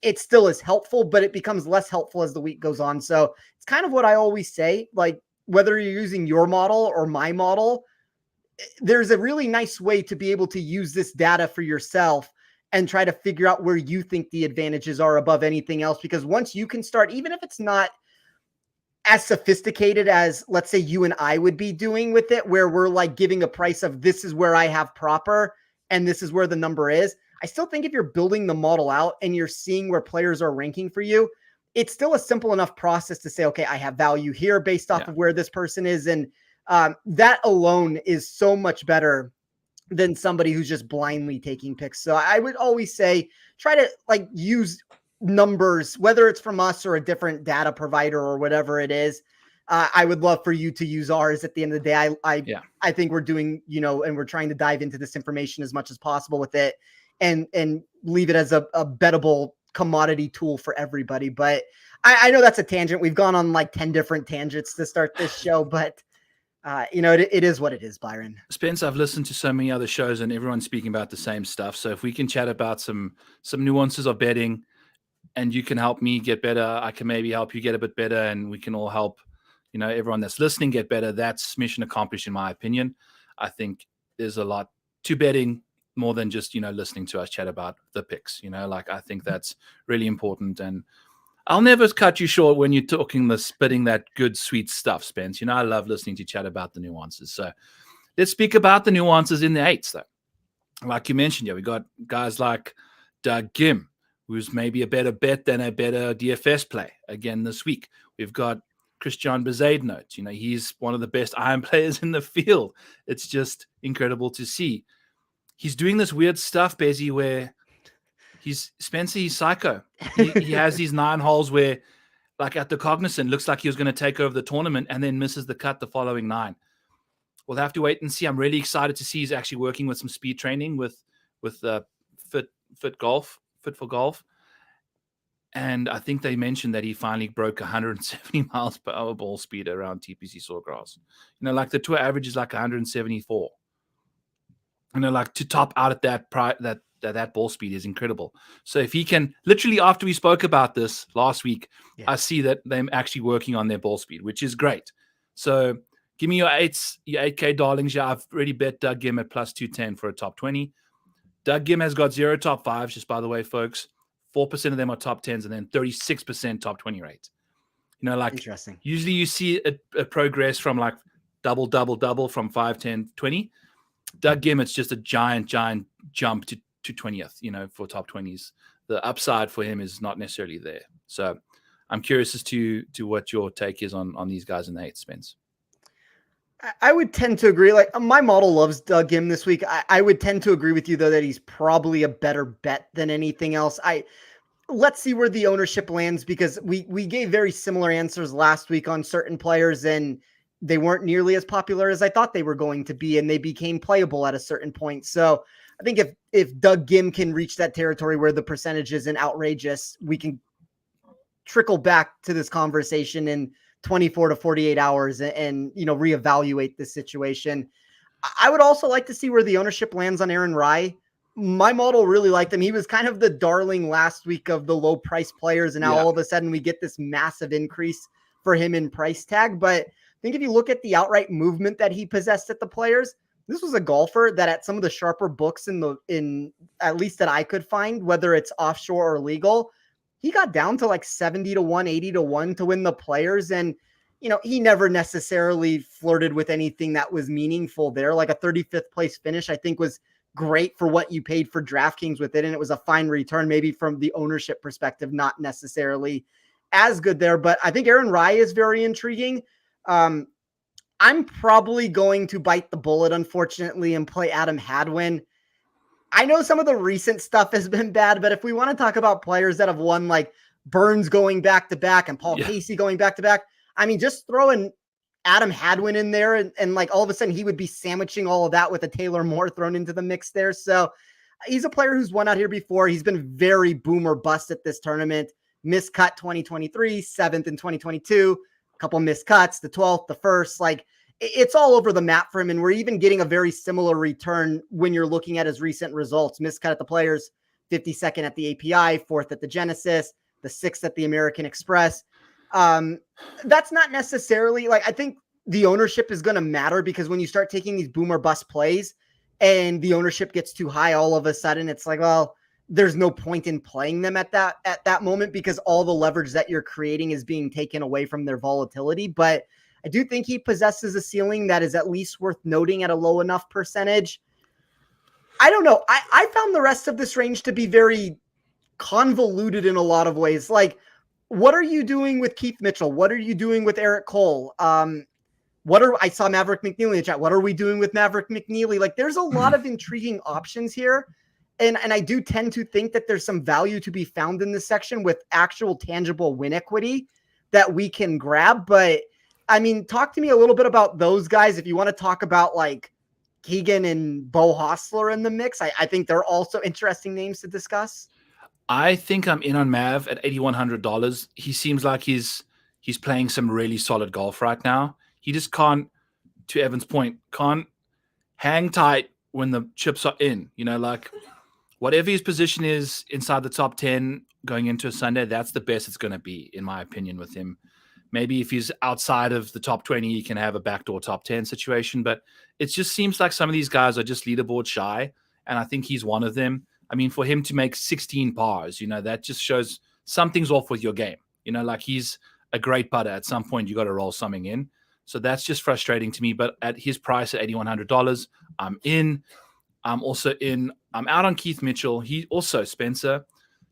Speaker 2: It still is helpful, but it becomes less helpful as the week goes on. So it's kind of what I always say, like, whether you're using your model or my model, there's a really nice way to be able to use this data for yourself and try to figure out where you think the advantages are above anything else. Because once you can start, even if it's not as sophisticated as, let's say, you and I would be doing with it, where we're like giving a price of this is where I have proper and this is where the number is. I still think if you're building the model out and you're seeing where players are ranking for you, it's still a simple enough process to say, okay, I have value here based off of where this person is. And that alone is so much better than somebody who's just blindly taking picks. So I would always say, try to like use numbers, whether it's from us or a different data provider or whatever it is. I would love for you to use ours at the end of the day. I think we're doing, you know, and we're trying to dive into this information as much as possible with it and leave it as a bettable commodity tool for everybody. But I know that's a tangent. We've gone on like 10 different tangents to start this show, but you know, it is what it is, Byron.
Speaker 1: Spence, I've listened to so many other shows and everyone's speaking about the same stuff. So if we can chat about some nuances of betting and you can help me get better, I can maybe help you get a bit better, and we can all help, you know, everyone that's listening get better. That's mission accomplished, in my opinion. I think there's a lot to betting more than just, you know, listening to us chat about the picks, you know, like, I think that's really important. And I'll never cut you short when you're talking spitting that good, sweet stuff, Spence. You know, I love listening to you chat about the nuances. So let's speak about the nuances in the eights, though. Like you mentioned, we got guys like Doug Gim, who's maybe a better bet than a better DFS play again this week. We've got Christian Bezuidenhout. You know, he's one of the best iron players in the field. It's just incredible to see. He's doing this weird stuff, Bezzy, where he's psycho. He has these 9 holes where, like at the Cognizant, looks like he was going to take over the tournament and then misses the cut the following 9. We'll have to wait and see. I'm really excited to see he's actually working with some speed training with Fit for Golf. And I think they mentioned that he finally broke 170 miles per hour ball speed around TPC Sawgrass. Like the tour average is like 174. Like to top out at that ball speed is incredible. So if he can, literally after we spoke about this last week, I see that they're actually working on their ball speed, which is great. So give me your 8K darlings. Yeah, I've already bet Doug Gim at plus 210 for a top 20. Doug Gim has got 0 top 5s, just by the way, folks. 4% of them are top 10s and then 36% top 20 rates. Like
Speaker 2: interesting.
Speaker 1: Usually you see a progress from like double from 5, 10, 20. Doug Gim, it's just a giant jump to 20th, for top 20s. The upside for him is not necessarily there. So I'm curious as to what your take is on these guys in the 8th, Spence.
Speaker 2: I would tend to agree. Like my model loves Doug Gim this week. I would tend to agree with you though that he's probably a better bet than anything else. Let's see where the ownership lands, because we gave very similar answers last week on certain players, and they weren't nearly as popular as I thought they were going to be, and they became playable at a certain point. So I think if Doug Gim can reach that territory where the percentage isn't outrageous, we can trickle back to this conversation in 24 to 48 hours and reevaluate this situation. I would also like to see where the ownership lands on Aaron Rye. My model really liked him. He was kind of the darling last week of the low price players. And now all of a sudden we get this massive increase for him in price tag. But I think if you look at the outright movement that he possessed at the players, this was a golfer that at some of the sharper books in at least that I could find, whether it's offshore or legal, he got down to like 70 to 1, 80 to 1 to win the players. And, he never necessarily flirted with anything that was meaningful there. Like a 35th place finish, I think was great for what you paid for DraftKings with it. And it was a fine return, maybe from the ownership perspective, not necessarily as good there. But I think Aaron Rye is very intriguing. I'm probably going to bite the bullet, unfortunately, and play Adam Hadwin. I know some of the recent stuff has been bad, but if we want to talk about players that have won, like Burns going back to back and Paul Casey going back to back, I mean, just throwing Adam Hadwin in there and like all of a sudden he would be sandwiching all of that with a Taylor Moore thrown into the mix there. So he's a player who's won out here before. He's been very boom or bust at this tournament. Miscut 2023, 7th in 2022, a couple missed cuts, the 12th, the 1st, like it's all over the map for him. And we're even getting a very similar return when you're looking at his recent results. Miscut at the Players, 52nd at the API, 4th at the Genesis, the 6th at the American Express. That's not necessarily like, I think the ownership is going to matter, because when you start taking these boomer bust plays and the ownership gets too high, all of a sudden it's like, well, there's no point in playing them at that moment, because all the leverage that you're creating is being taken away from their volatility. But I do think he possesses a ceiling that is at least worth noting at a low enough percentage. I don't know. I found the rest of this range to be very convoluted in a lot of ways. Like, what are you doing with Keith Mitchell? What are you doing with Eric Cole? I saw Maverick McNeely in the chat. What are we doing with Maverick McNeely? Like, there's a lot of intriguing options here. And I do tend to think that there's some value to be found in this section with actual tangible win equity that we can grab. But I mean, talk to me a little bit about those guys. If you want to talk about like Keegan and Bo Hostler in the mix, I think they're also interesting names to discuss.
Speaker 1: I think I'm in on Mav at $8,100. He seems like he's playing some really solid golf right now. He just can't, to Evan's point, can't hang tight when the chips are in. Like whatever his position is inside the top 10 going into a Sunday, that's the best it's going to be, in my opinion, with him. Maybe if he's outside of the top 20, he can have a backdoor top 10 situation. But it just seems like some of these guys are just leaderboard shy, and I think he's one of them. I mean, for him to make 16 pars, that just shows something's off with your game. Like he's a great putter. At some point, you got to roll something in. So that's just frustrating to me. But at his price at $8,100, I'm in. I'm also in. I'm out on Keith Mitchell. He also, Spencer,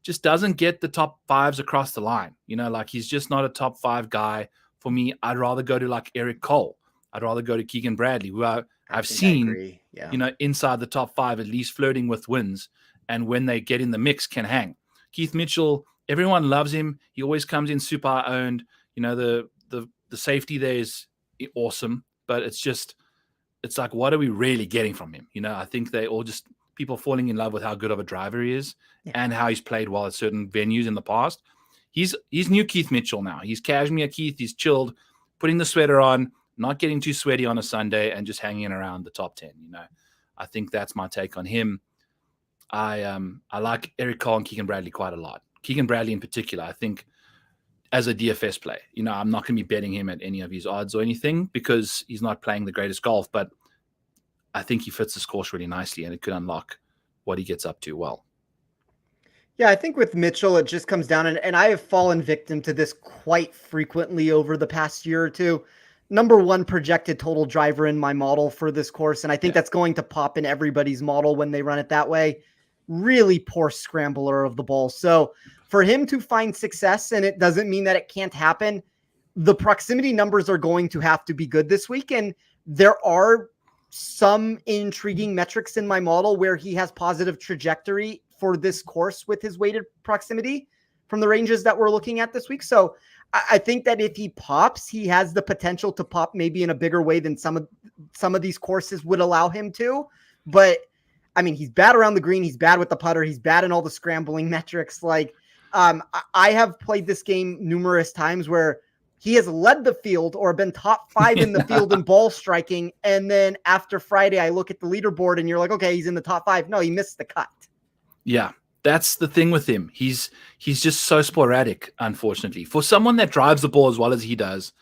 Speaker 1: just doesn't get the top 5s across the line. Like he's just not a top 5 guy for me. I'd rather go to like Eric Cole. I'd rather go to Keegan Bradley, who I've seen, inside the top 5, at least flirting with wins. And when they get in the mix, can hang. Keith Mitchell, everyone loves him. He always comes in super owned. The safety there is awesome, but it's like, what are we really getting from him? I think they all just people falling in love with how good of a driver he is and how he's played well at certain venues in the past. he's new Keith Mitchell now. He's cashmere Keith. He's chilled, putting the sweater on, not getting too sweaty on a Sunday, and just hanging around the top 10. I think that's my take on him. I like Eric Cole and Keegan Bradley quite a lot. Keegan Bradley in particular, I think as a DFS play, I'm not going to be betting him at any of his odds or anything because he's not playing the greatest golf, but I think he fits this course really nicely and it could unlock what he gets up to well.
Speaker 2: Yeah, I think with Mitchell, it just comes down, and I have fallen victim to this quite frequently over the past year or two. Number one projected total driver in my model for this course, and I think that's going to pop in everybody's model when they run it that way. Really poor scrambler of the ball. So for him to find success, and it doesn't mean that it can't happen, the proximity numbers are going to have to be good this week, and there are some intriguing metrics in my model where he has positive trajectory for this course with his weighted proximity from the ranges that we're looking at this week. So I think that if he pops, he has the potential to pop maybe in a bigger way than some of these courses would allow him to. But I mean, he's bad around the green. He's bad with the putter. He's bad in all the scrambling metrics. Like I have played this game numerous times where he has led the field or been top 5 in the field in ball striking. And then after Friday, I look at the leaderboard and you're like, okay, he's in the top 5. No, he missed the cut.
Speaker 1: Yeah, that's the thing with him. He's just so sporadic, unfortunately. For someone that drives the ball as well as he does,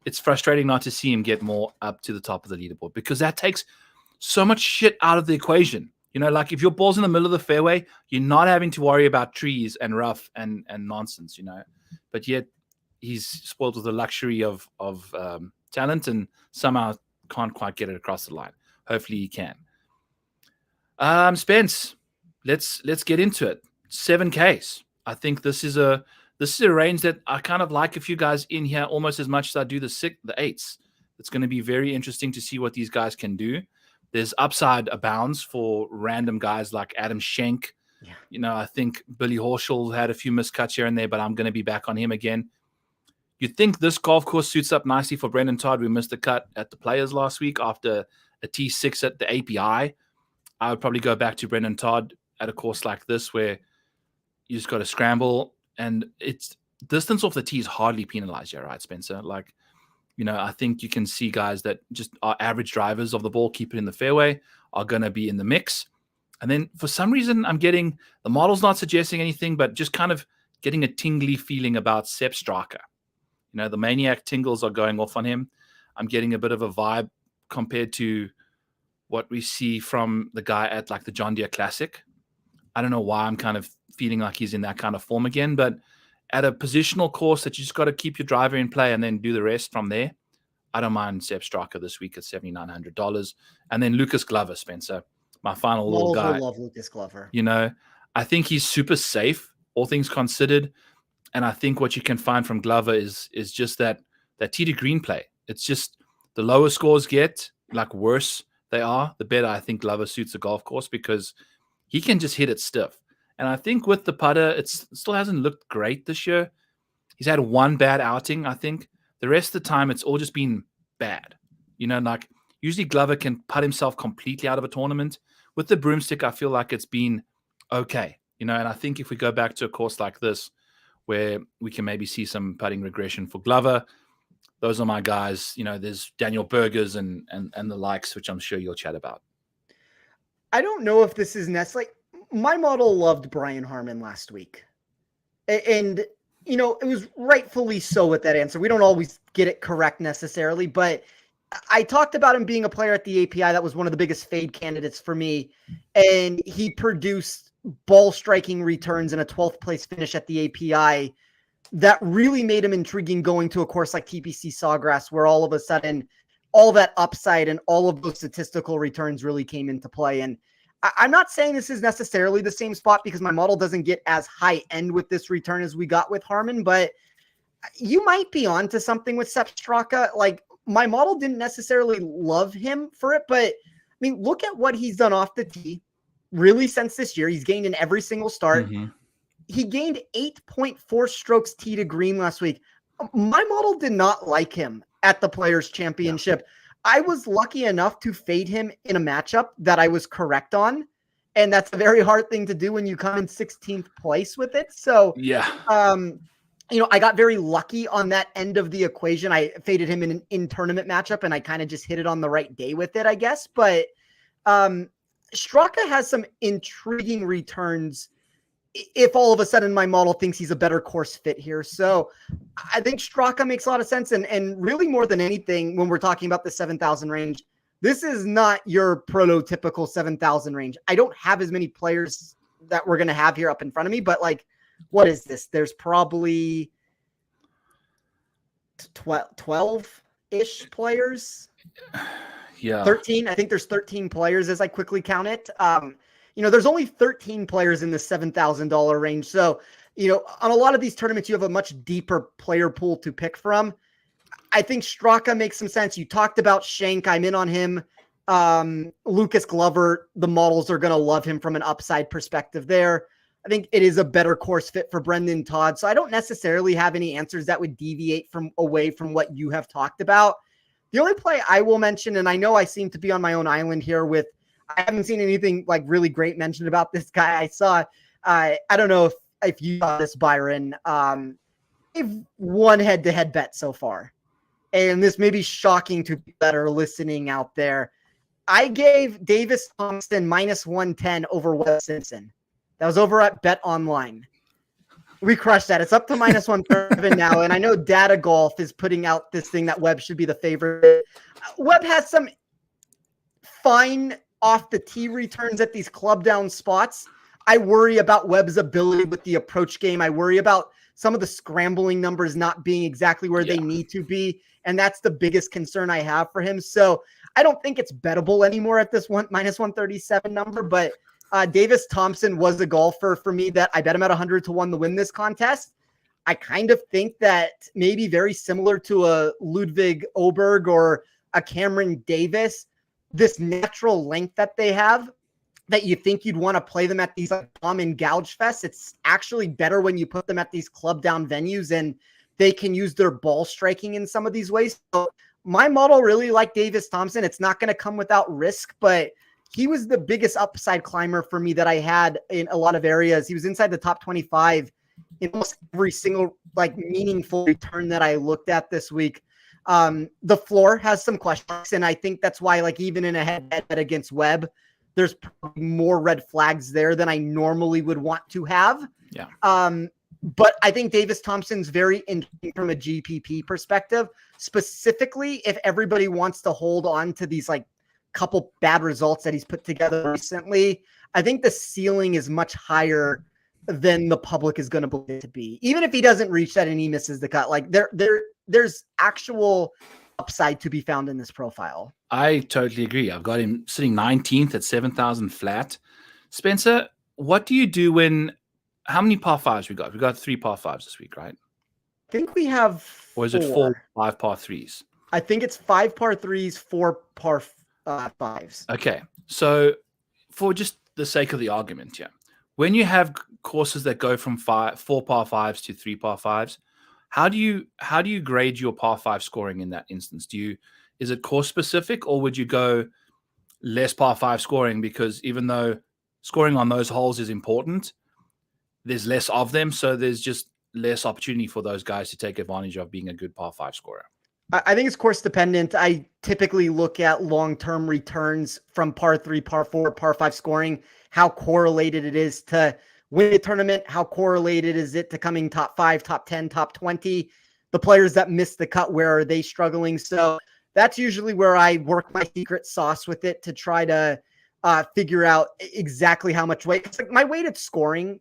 Speaker 1: it's frustrating not to see him get more up to the top of the leaderboard because that takes so much shit out of the equation. Like if your ball's in the middle of the fairway, you're not having to worry about trees and rough and nonsense, But yet he's spoiled with the luxury of talent and somehow can't quite get it across the line. Hopefully he can. Spence, let's get into it. 7Ks. I think this is a range that I kind of like a few guys in here almost as much as I do the 8s. It's going to be very interesting to see what these guys can do. There's upside abounds for random guys like Adam Schenk. Yeah. I think Billy Horschel had a few miscuts here and there, but I'm going to be back on him again. You'd think this golf course suits up nicely for Brendan Todd. We missed the cut at the Players last week after a T6 at the API. I would probably go back to Brendan Todd at a course like this where you just got to scramble and it's distance off the tee is hardly penalized here, right, Spencer? Like, I think you can see guys that just are average drivers of the ball, keep it in the fairway, are going to be in the mix. And then for some reason, I'm getting the model's not suggesting anything, but just kind of getting a tingly feeling about Sepp Straka. The maniac tingles are going off on him. I'm getting a bit of a vibe compared to what we see from the guy at like the John Deere Classic. I don't know why I'm kind of feeling like he's in that kind of form again, but at a positional course that you just got to keep your driver in play and then do the rest from there, I don't mind Sepp Straka this week at $7,900. And then Lucas Glover, Spencer, my final little guy.
Speaker 2: I love Lucas Glover.
Speaker 1: I think he's super safe, all things considered. And I think what you can find from Glover is just that tee to green play. It's just the lower scores get, like worse they are, the better I think Glover suits the golf course because he can just hit it stiff. And I think with the putter, it still hasn't looked great this year. He's had one bad outing, I think. The rest of the time, it's all just been bad. Like usually Glover can putt himself completely out of a tournament. With the broomstick, I feel like it's been okay. And I think if we go back to a course like this, where we can maybe see some putting regression for Glover, those are my guys. There's Daniel Bergers and the likes, which I'm sure you'll chat about.
Speaker 2: I don't know if this is necessarily... My model loved Brian Harman last week. And, it was rightfully so with that answer. We don't always get it correct necessarily, but I talked about him being a player at the API. That was one of the biggest fade candidates for me. And he produced ball striking returns and a 12th place finish at the API that really made him intriguing going to a course like TPC Sawgrass, where all of a sudden all that upside and all of those statistical returns really came into play. And I'm not saying this is necessarily the same spot because my model doesn't get as high end with this return as we got with Harman, but you might be onto something with Sepp Straka. Like my model didn't necessarily love him for it, but I mean, look at what he's done off the tee really since this year. He's gained in every single start. Mm-hmm. He gained 8.4 strokes tee to green last week. My model did not like him at the Players Championship. Yeah. I was lucky enough to fade him in a matchup that I was correct on. And that's a very hard thing to do when you come in 16th place with it. So,
Speaker 1: yeah.
Speaker 2: I got very lucky on that end of the equation. I faded him in an in-tournament matchup, and I kind of just hit it on the right day with it, I guess. But Straka has some intriguing returns if all of a sudden my model thinks he's a better course fit here. So I think Straka makes a lot of sense. And really more than anything, when we're talking about the 7,000 range, this is not your prototypical 7,000 range. I don't have as many players that we're going to have here up in front of me, but like, what is this? There's probably 12-ish players.
Speaker 1: Yeah.
Speaker 2: 13. I think there's 13 players as I quickly count it. There's only 13 players in the $7,000 range. So, on a lot of these tournaments, you have a much deeper player pool to pick from. I think Straka makes some sense. You talked about Shank. I'm in on him. Lucas Glover, the models are going to love him from an upside perspective there. I think it is a better course fit for Brendan Todd. So I don't necessarily have any answers that would deviate away from what you have talked about. The only play I will mention, and I know I seem to be on my own island here with, I haven't seen anything like really great mentioned about this guy. I saw, I don't know if you saw this, Byron. They've won head-to-head bet so far. And this may be shocking to people that are listening out there. I gave Davis Thompson minus 110 over Webb Simpson. That was over at Bet Online. We crushed that. It's up to minus 137 now. And I know Data Golf is putting out this thing that Webb should be the favorite. Webb has some fine off the tee returns at these club down spots. I worry about Webb's ability with the approach game. I worry about some of the scrambling numbers not being exactly where they need to be. And that's the biggest concern I have for him. So I don't think it's bettable anymore at this minus 137 number, but Davis Thompson was a golfer for me that I bet him at 100-1 to win this contest. I kind of think that maybe very similar to a Ludwig Oberg or a Cameron Davis, this natural length that they have, that you think you'd want to play them at these like bomb and gouge fests. It's actually better when you put them at these club down venues and they can use their ball striking in some of these ways. So my model really like Davis Thompson. It's not going to come without risk, but he was the biggest upside climber for me that I had in a lot of areas. He was inside the top 25 in almost every single like meaningful return that I looked at this week. The floor has some questions, and I think that's why, like, even in a head-to-head against Webb, there's probably more red flags there than I normally would want to have.
Speaker 1: Yeah.
Speaker 2: But I think Davis Thompson's very interesting from a GPP perspective, specifically if everybody wants to hold on to these like couple bad results that he's put together recently. I think the ceiling is much higher than the public is going to believe it to be. Even if he doesn't reach that and he misses the cut, like there's actual upside to be found in this profile.
Speaker 1: I totally agree. I've got him sitting 19th at 7,000 flat. Spencer, what do you do when, how many par fives we got? We got 3 par fives this week, right?
Speaker 2: I think we have 4.
Speaker 1: Or is it 4, 5 par threes?
Speaker 2: I think it's 5 par threes, 4 par fives.
Speaker 1: Okay. So for just the sake of the argument, yeah, when you have courses that go from 4 par fives to 3 par fives, how do you grade your par 5 scoring in that instance? Is it course specific, or would you go less par 5 scoring, because even though scoring on those holes is important, there's less of them, so there's just less opportunity for those guys to take advantage of being a good par 5 scorer?
Speaker 2: I think it's course dependent. I typically look at long-term returns from par 3, par 4, par 5 scoring, how correlated it is to win a tournament, how correlated is it to coming top 5, top 10, top 20, the players that missed the cut, where are they struggling? So that's usually where I work my secret sauce with it to try to figure out exactly how much weight. Like my weighted scoring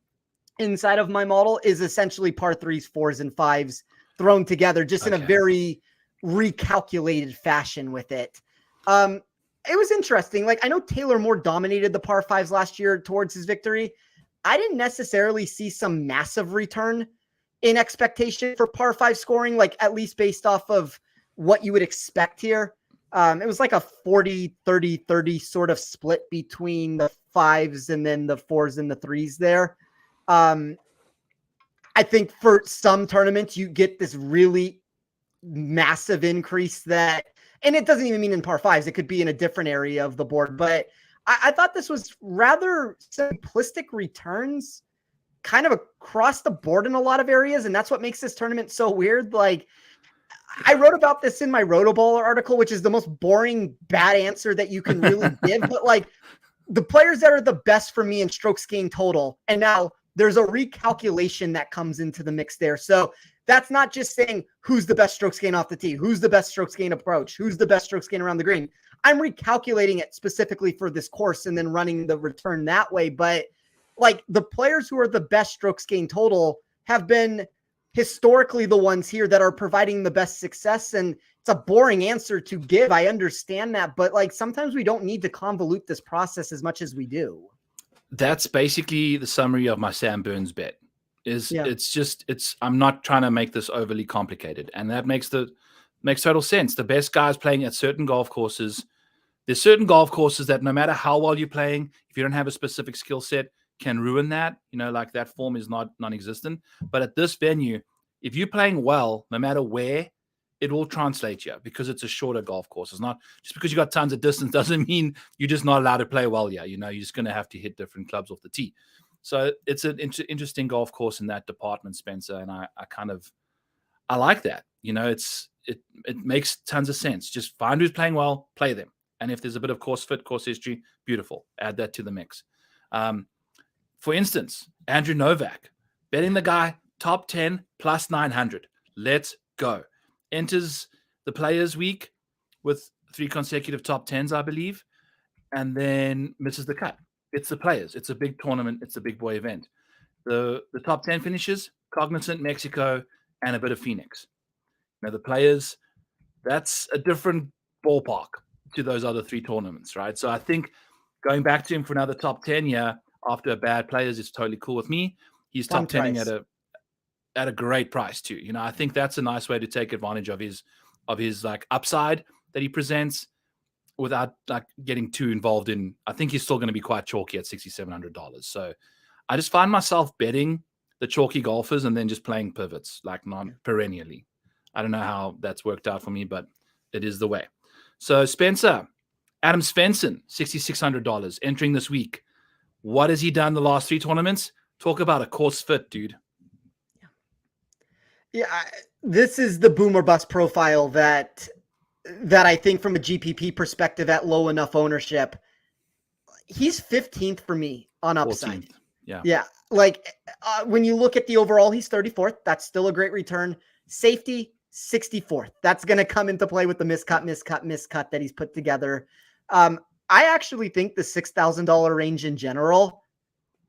Speaker 2: inside of my model is essentially par 3s, 4s, and 5s thrown together just in a very recalculated fashion with it. It was interesting. Like, I know Taylor Moore dominated the par 5s last year towards his victory. I didn't necessarily see some massive return in expectation for par 5 scoring, like at least based off of what you would expect here. It was like a 40-30-30 sort of split between the 5s and then the 4s and the 3s there. I think for some tournaments, you get this really massive increase that, and it doesn't even mean in par 5s, it could be in a different area of the board, but I thought this was rather simplistic returns kind of across the board in a lot of areas. And that's what makes this tournament so weird. Like, I wrote about this in my Rotoballer article, which is the most boring, bad answer that you can really give. But like, the players that are the best for me in strokes gained total, and now there's a recalculation that comes into the mix there. So that's not just saying who's the best strokes gain off the tee, who's the best strokes gain approach, who's the best strokes gain around the green. I'm recalculating it specifically for this course and then running the return that way. But like, the players who are the best strokes gain total have been historically the ones here that are providing the best success. And it's a boring answer to give. I understand that, but like, sometimes we don't need to convolute this process as much as we do.
Speaker 1: That's basically the summary of my Sam Burns bet. I'm not trying to make this overly complicated, and that makes total sense. The best guys playing at certain golf courses. There's certain golf courses that no matter how well you're playing, if you don't have a specific skill set, can ruin that. Like, that form is non-existent. But at this venue, if you're playing well, no matter where, it will translate here because it's a shorter golf course. It's not just because you got tons of distance doesn't mean you're just not allowed to play well here. You're just going to have to hit different clubs off the tee. So it's an interesting golf course in that department, Spencer. And I like that. It makes tons of sense. Just find who's playing well, play them. And if there's a bit of course fit, course history, beautiful. Add that to the mix. For instance, Andrew Novak, betting the guy top 10 plus 900. Let's go. Enters the Players Week with 3 consecutive top 10s, I believe, and then misses the cut. It's the Players. It's a big tournament. It's a big boy event. The top 10 finishes, Cognizant, Mexico, and a bit of Phoenix. The Players, that's a different ballpark to those other 3 tournaments, right? So I think going back to him for another top 10 after a bad Players is totally cool with me. He's top 10ing at a great price too. I think that's a nice way to take advantage of his like upside that he presents without like getting too involved in. I think he's still going to be quite chalky at $6,700. So I just find myself betting the chalky golfers and then just playing pivots like non-perennially. I don't know how that's worked out for me, but it is the way. So Spencer, Adam Svensson, $6,600 entering this week. What has he done the last 3 tournaments? Talk about a course fit, dude.
Speaker 2: Yeah, this is the boom or bust profile that I think from a GPP perspective at low enough ownership, he's 15th for me on upside.
Speaker 1: 14th.
Speaker 2: Yeah. Like when you look at the overall, he's 34th. That's still a great return. Safety, 64th. That's going to come into play with the miscut that he's put together. I actually think the $6,000 range in general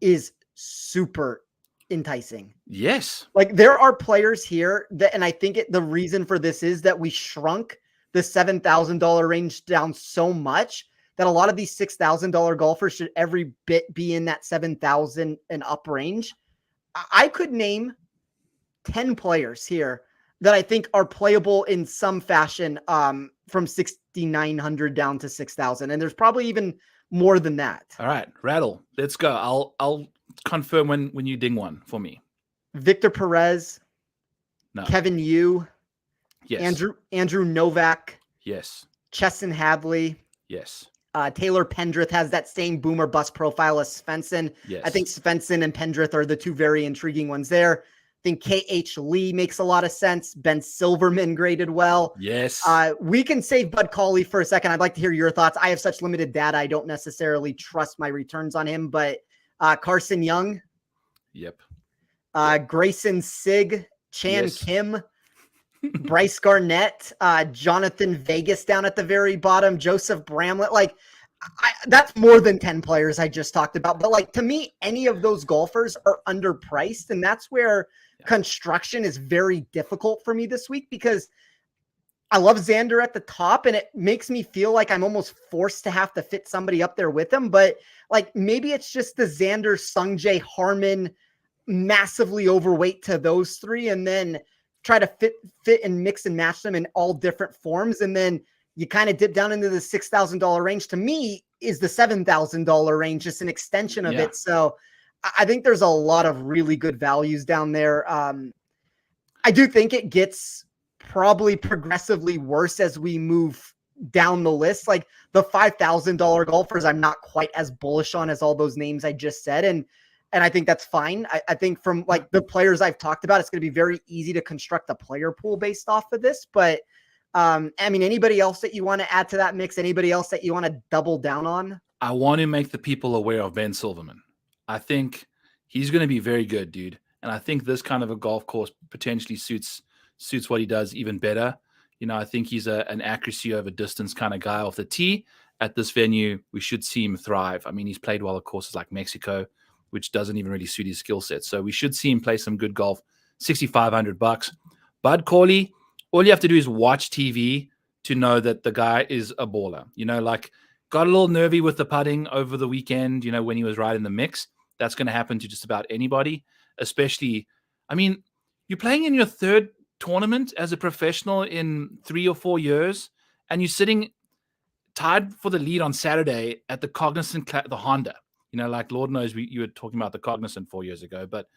Speaker 2: is super enticing.
Speaker 1: Yes.
Speaker 2: Like, there are players here that, and I think the reason for this is that we shrunk the $7,000 range down so much that a lot of these $6,000 golfers should every bit be in that 7,000 and up range. I could name 10 players here that I think are playable in some fashion from 6,900 down to 6,000. And there's probably even more than that.
Speaker 1: All right, rattle. Let's go. I'll confirm when you ding one for me.
Speaker 2: Victor Perez.
Speaker 1: No.
Speaker 2: Kevin Yu.
Speaker 1: Yes.
Speaker 2: Andrew Novak.
Speaker 1: Yes.
Speaker 2: Chesson Hadley.
Speaker 1: Yes.
Speaker 2: Taylor Pendrith has that same boom or bust profile as Svensson.
Speaker 1: Yes.
Speaker 2: I think Svensson and Pendrith are the 2 very intriguing ones there. I think KH Lee makes a lot of sense. Ben Silverman graded well.
Speaker 1: Yes.
Speaker 2: We can save Bud Cauley for a second. I'd like to hear your thoughts. I have such limited data. I don't necessarily trust my returns on him, but Carson Young.
Speaker 1: Yep.
Speaker 2: Grayson Sig, Chan Kim, Bryce Garnett, Jonathan Vegas down at the very bottom, Joseph Bramlett. Like, that's more than 10 players I just talked about. But like, to me, any of those golfers are underpriced. And that's where construction is very difficult for me this week, because I love Xander at the top, and it makes me feel like I'm almost forced to have to fit somebody up there with him. But like, maybe it's just the Xander, Sungjae, Harman, massively overweight to those 3, and then try to fit and mix and match them in all different forms. And then you kind of dip down into the $6,000 range. To me, is the $7,000 range just an extension of it? So I think there's a lot of really good values down there. I do think it gets probably progressively worse as we move down the list. Like, the $5,000 golfers, I'm not quite as bullish on as all those names I just said. And And I think that's fine. I think from like the players I've talked about, it's going to be very easy to construct a player pool based off of this. But I mean, anybody else that you want to add to that mix? Anybody else that you want to double down on?
Speaker 1: I want to make the people aware of Ben Silverman. I think he's going to be very good, dude. And I think this kind of a golf course potentially suits what he does even better. You know, I think he's an accuracy over distance kind of guy off the tee. At this venue, we should see him thrive. I mean, he's played well at courses like Mexico, which doesn't even really suit his skill set. So we should see him play some good golf. $6,500. Bud Cauley, all you have to do is watch TV to know that the guy is a baller. You know, like got a little nervy with the putting over the weekend, you know, when he was right in the mix. That's going to happen to just about anybody, especially, I mean, you're playing in your third tournament as a professional in 3 or 4 years, and you're sitting tied for the lead on Saturday at the Cognizant, the Honda. You know, like Lord knows you were talking about the Cognizant 4 years ago, but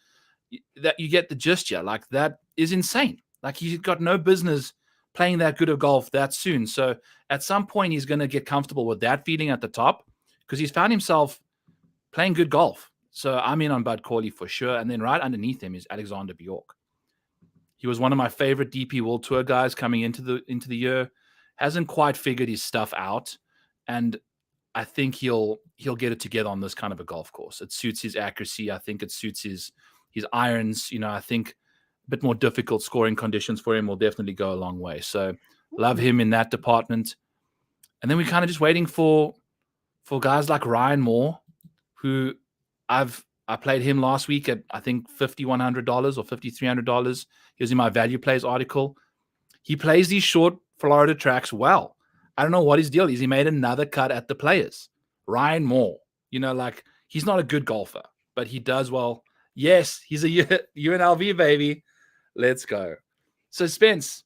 Speaker 1: that you get the gesture. Like that is insane. Like he's got no business playing that good of golf that soon. So at some point he's going to get comfortable with that feeling at the top because he's found himself playing good golf. So I'm in on Bud Cauley for sure. And then right underneath him is Alexander Bjork. He was one of my favorite DP World Tour guys coming into the year. Hasn't quite figured his stuff out, and I think he'll get it together on this kind of a golf course. It suits his accuracy. I think it suits his irons. You know, I think a bit more difficult scoring conditions for him will definitely go a long way. So love him in that department. And then we're kind of just waiting for guys like Ryan Moore, who I played him last week at I think $5,100 or $5,300. He was in my value plays article. He plays these short Florida tracks well. I don't know what his deal is. He made another cut at the Players. Ryan Moore, you know, like he's not a good golfer, but he does well. Yes, he's a UNLV baby. Let's go. So Spence,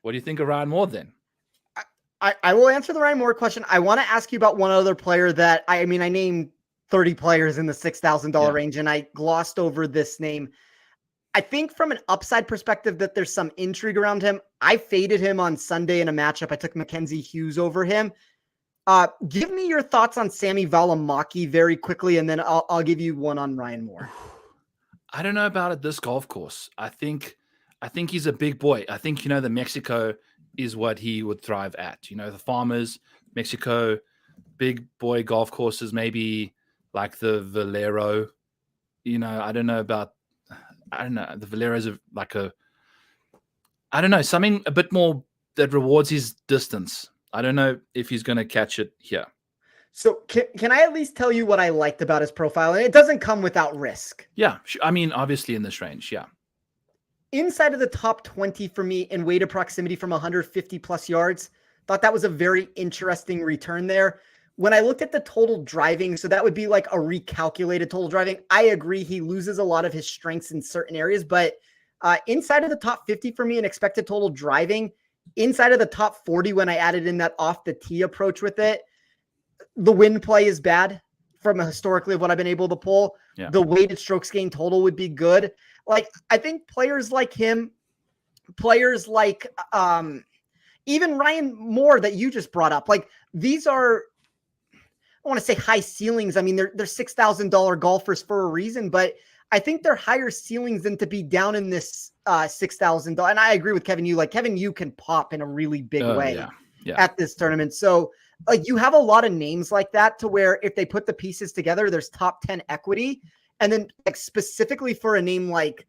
Speaker 1: what do you think of Ryan Moore then?
Speaker 2: I will answer the Ryan Moore question. I want to ask you about one other player that I named 30 players in the $6,000 range, and I glossed over this name. I think from an upside perspective that there's some intrigue around him. I faded him on Sunday in a matchup. I took Mackenzie Hughes over him. Give me your thoughts on Sami Välimäki very quickly, and then I'll give you one on Ryan Moore.
Speaker 1: I don't know about at this golf course. I think he's a big boy. I think, you know, the Mexico is what he would thrive at. You know, the Farmers, Mexico, big boy golf courses, maybe like the Valero. You know, I don't know. The Valero's something a bit more that rewards his distance. I don't know if he's going to catch it here.
Speaker 2: So can I at least tell you what I liked about his profile? And it doesn't come without risk.
Speaker 1: Yeah. I mean, obviously in this range. Yeah.
Speaker 2: Inside of the top 20 for me in weighted proximity from 150 plus yards. Thought that was a very interesting return there. When I looked at the total driving, so that would be like a recalculated total driving. I agree. He loses a lot of his strengths in certain areas, but inside of the top 50 for me in expected total driving, inside of the top 40, when I added in that off the tee approach with it, the wind play is bad from historically of what I've been able to pull. Yeah. The weighted strokes gain total would be good. Like, I think players like him, players like even Ryan Moore that you just brought up, like these are, I want to say high ceilings. I mean, they're $6,000 golfers for a reason, but I think they're higher ceilings than to be down in this $6,000. And I agree with Kevin Yu. Like Kevin Yu can pop in a really big way at this tournament. So like you have a lot of names like that to where if they put the pieces together, there's top 10 equity. And then like specifically for a name like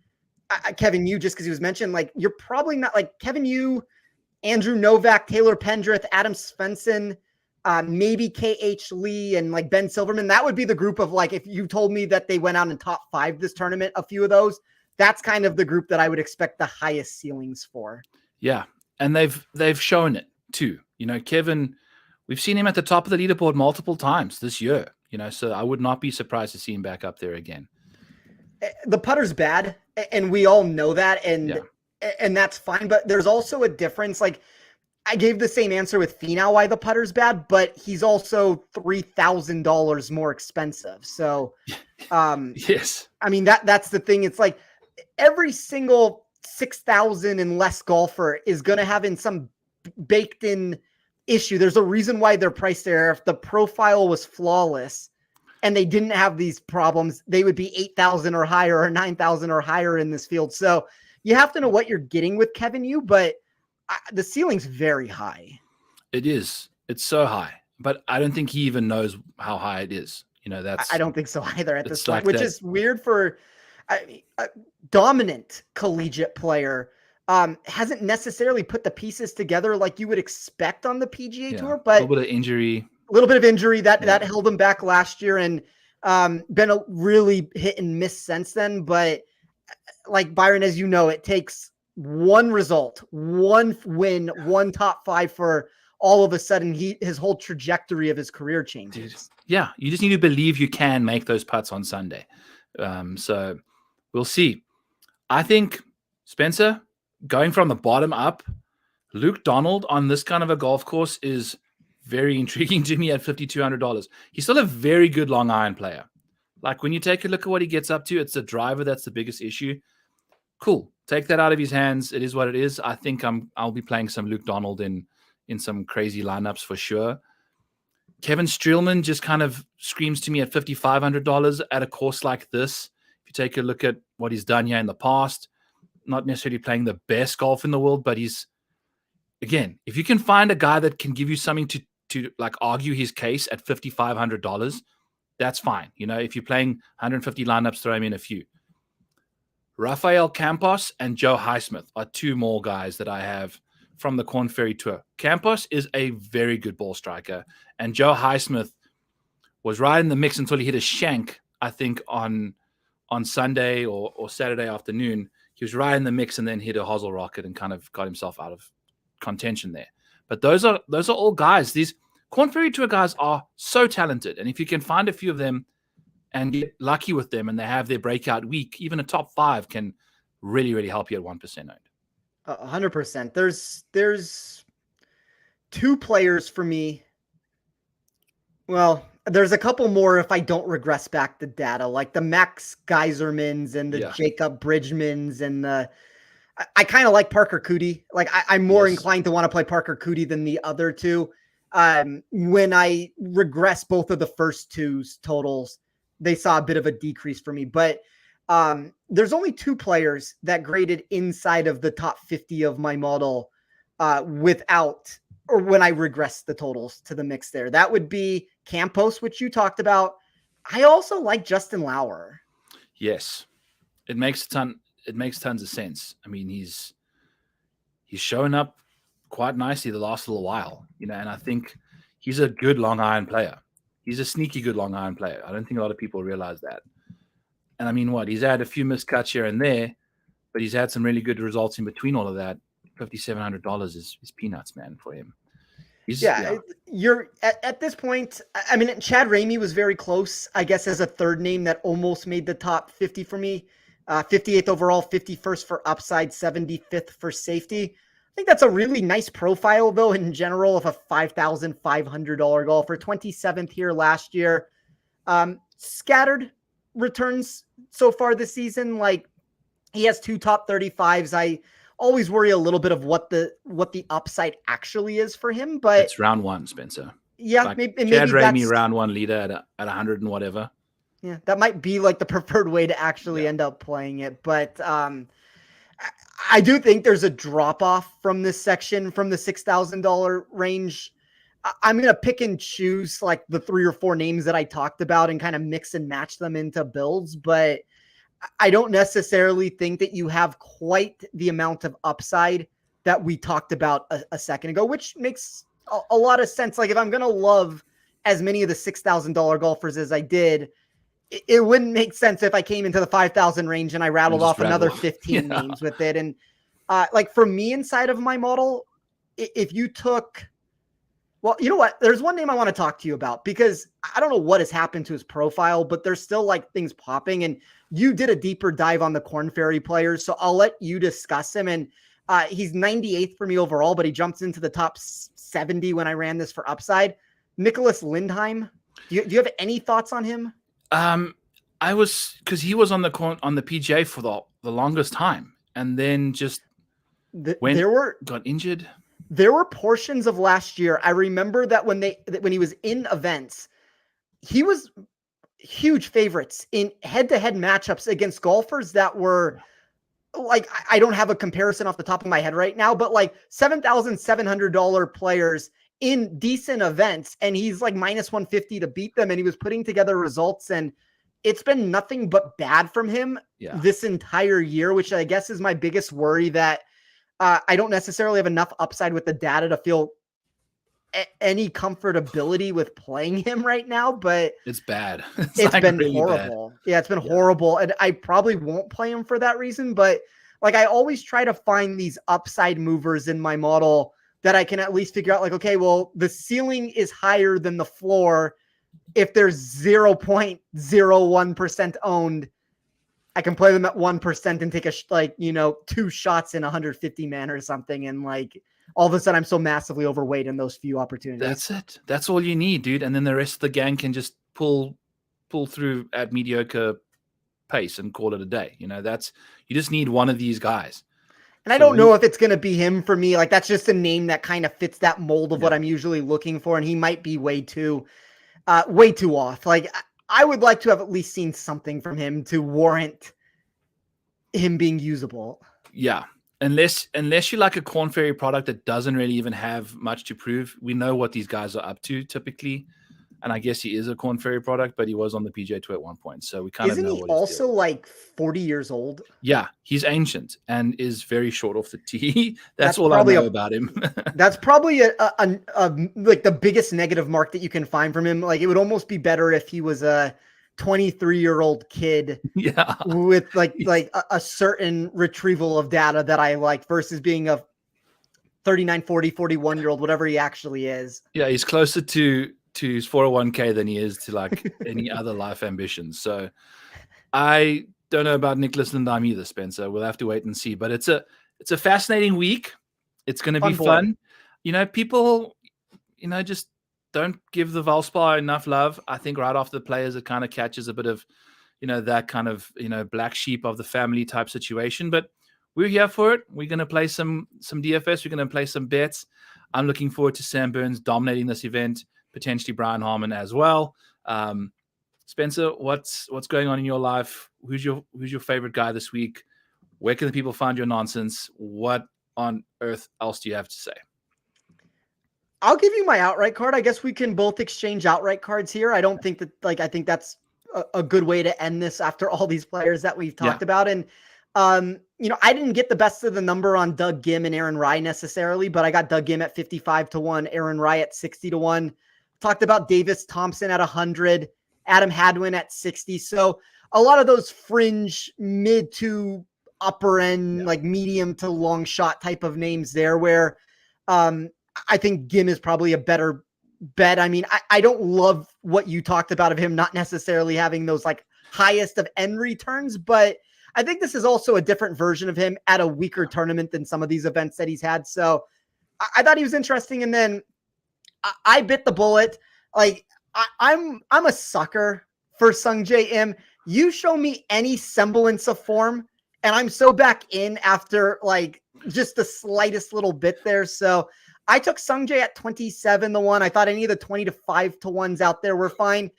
Speaker 2: Kevin Yu, just because he was mentioned, like you're probably not like Kevin Yu, Andrew Novak, Taylor Pendrith, Adam Svensson, maybe KH Lee and like Ben Silverman. That would be the group of like, if you told me that they went out in top 5 this tournament, a few of those, that's kind of the group that I would expect the highest ceilings for.
Speaker 1: Yeah. And they've shown it too. You know, Kevin, we've seen him at the top of the leaderboard multiple times this year, you know, so I would not be surprised to see him back up there again.
Speaker 2: The putter's bad and we all know that. And that's fine. But there's also a difference. Like, I gave the same answer with Finau why the putter's bad, but he's also $3,000 more expensive. So,
Speaker 1: yes,
Speaker 2: I mean, that's the thing. It's like every single 6,000 and less golfer is going to have in some baked in issue. There's a reason why they're priced there. If the profile was flawless, and they didn't have these problems, they would be 8,000 or higher or 9,000 or higher in this field. So you have to know what you're getting with Kevin Yu, but the ceiling's very high.
Speaker 1: It is. It's so high, but I don't think he even knows how high it is.
Speaker 2: I don't think so either at this point,
Speaker 1: like
Speaker 2: which is weird for a dominant collegiate player. Hasn't necessarily put the pieces together like you would expect on the PGA Tour, but
Speaker 1: a little bit of injury.
Speaker 2: That held him back last year, and been a really hit and miss since then. But like Byron, as you know, it takes one result, one win, one top 5 for all of a sudden his whole trajectory of his career changes.
Speaker 1: Dude, yeah, you just need to believe you can make those putts on Sunday. So we'll see. I think, Spencer, going from the bottom up, Luke Donald on this kind of a golf course is very intriguing to me at $5,200. He's still a very good long iron player. Like when you take a look at what he gets up to, it's the driver that's the biggest issue. Cool. Take that out of his hands. It is what it is. I think I'll be playing some Luke Donald in some crazy lineups for sure. Kevin Streelman just kind of screams to me at $5,500 at a course like this. If you take a look at what he's done here in the past, not necessarily playing the best golf in the world, but he's, again, if you can find a guy that can give you something to like argue his case at $5,500, that's fine. If you're playing 150 lineups, throw him in a few. Rafael Campos and Joe Highsmith are two more guys that I have from the Korn Ferry Tour. Campos is a very good ball striker, and Joe Highsmith was right in the mix until he hit a shank, I think, on Sunday or Saturday afternoon. He was right in the mix and then hit a hosel rocket and kind of got himself out of contention there. But those are all guys. These Korn Ferry Tour guys are so talented, and if you can find a few of them and get lucky with them and they have their breakout week, even a top 5 can really, really help you at 1% owned.
Speaker 2: 100%. There's 2 players for me. Well, there's a couple more if I don't regress back the data, like the Max Geisermans and the Jacob Bridgmans and I kind of like Parker Cootie. Like I'm more inclined to want to play Parker Cootie than the other 2. When I regress both of the first 2's totals, they saw a bit of a decrease for me, but there's only 2 players that graded inside of the top 50 of my model without, or when I regress the totals to the mix there. That would be Campos, which you talked about. I also like Justin Lauer.
Speaker 1: Yes. It makes tons of sense. I mean, he's shown up quite nicely the last little while, and I think he's a good long iron player. He's a sneaky good long iron player. I don't think a lot of people realize that. And I mean, he's had a few missed cuts here and there, but he's had some really good results in between all of that. $5,700 is peanuts, man, for him.
Speaker 2: You're at this point. I mean, Chad Ramey was very close, I guess, as a third name that almost made the top 50 for me. 58th overall, 51st for upside, 75th for safety. I think that's a really nice profile, though, in general, of a $5,500 golfer. 27th here last year. Scattered returns so far this season. Like, he has 2 top 35s. I always worry a little bit of what the upside actually is for him, but
Speaker 1: it's round 1, Spencer.
Speaker 2: Yeah,
Speaker 1: like
Speaker 2: maybe
Speaker 1: Chad Ramey, round 1 leader at 100 and whatever.
Speaker 2: Yeah, that might be like the preferred way to actually end up playing it. But I do think there's a drop off from this section, from the $6,000 range. I'm going to pick and choose like the 3 or 4 names that I talked about and kind of mix and match them into builds. But I don't necessarily think that you have quite the amount of upside that we talked about a second ago, which makes a lot of sense. Like if I'm going to love as many of the $6,000 golfers as I did, it wouldn't make sense if I came into the 5,000 range and I rattled off another 15 names with it. And like for me inside of my model, if you took, well, you know what? There's one name I want to talk to you about because I don't know what has happened to his profile, but there's still like things popping. And you did a deeper dive on the Korn Ferry players, so I'll let you discuss him. And he's 98th for me overall, but he jumps into the top 70 when I ran this for upside. Nicholas Lindheim. Do you have any thoughts on him?
Speaker 1: Because he was on the PGA for the longest time, and then just got injured.
Speaker 2: There were portions of last year. I remember that when he was in events, he was huge favorites in head-to-head matchups against golfers that were like, I don't have a comparison off the top of my head right now, but like $7,700 players in decent events, and he's like minus 150 to beat them, and he was putting together results, and it's been nothing but bad from him this entire year, which I guess is my biggest worry, that I don't necessarily have enough upside with the data to feel any comfortability with playing him right now, but
Speaker 1: it's bad.
Speaker 2: It's like been really horrible. Bad. Yeah, it's been horrible. And I probably won't play him for that reason, but like, I always try to find these upside movers in my model that I can at least figure out, like, okay, well, the ceiling is higher than the floor. If there's 0.01% owned, I can play them at 1% and take two shots in 150 man or something. And like, all of a sudden I'm so massively overweight in those few opportunities.
Speaker 1: That's it. That's all you need, dude. And then the rest of the gang can just pull through at mediocre pace and call it a day. You just need one of these guys.
Speaker 2: And I don't know if it's going to be him for me. Like, that's just a name that kind of fits that mold of what I'm usually looking for. And he might be way too off. Like, I would like to have at least seen something from him to warrant him being usable.
Speaker 1: Yeah. Unless you like a Corn Ferry product that doesn't really even have much to prove. We know what these guys are up to typically. And I guess he is a Corn Ferry product, but he was on the PGA Tour at one point. So we kind of know what he's doing.
Speaker 2: Isn't he also like 40 years old?
Speaker 1: Yeah, he's ancient and is very short off the tee. That's all I know about him.
Speaker 2: That's probably a like the biggest negative mark that you can find from him. Like, it would almost be better if he was a 23-year-old kid with like a certain retrieval of data that I like, versus being a 39, 40, 41-year-old, whatever he actually is.
Speaker 1: Yeah, he's closer to his 401k than he is to like any other life ambitions. So I don't know about Nicholas Lindheim either, Spencer. We'll have to wait and see. But it's a fascinating week. It's going to be fun. People, just don't give the Valspar enough love. I think right off the players, it kind of catches a bit of, that kind of, black sheep of the family type situation. But we're here for it. We're going to play some DFS. We're going to play some bets. I'm looking forward to Sam Burns dominating this event, potentially Brian Harman as well. Spencer, what's going on in your life? Who's your favorite guy this week? Where can the people find your nonsense? What on earth else do you have to say?
Speaker 2: I'll give you my outright card. I guess we can both exchange outright cards here. I don't think that, I think that's a good way to end this after all these players that we've talked about. And, I didn't get the best of the number on Doug Gim and Aaron Rye necessarily, but I got Doug Gim at 55-1, Aaron Rye at 60-1. Talked about Davis Thompson at 100, Adam Hadwin at 60. So a lot of those fringe mid to upper end, like medium to long shot type of names there, where I think Gim is probably a better bet. I mean, I don't love what you talked about of him not necessarily having those like highest of end returns, but I think this is also a different version of him at a weaker tournament than some of these events that he's had. So I thought he was interesting. And then I bit the bullet. Like, I'm a sucker for Sungjae Im. You show me any semblance of form, and I'm so back in after like just the slightest little bit there. So I took Sungjae at 27-1. I thought any of the 20-5-1s out there were fine.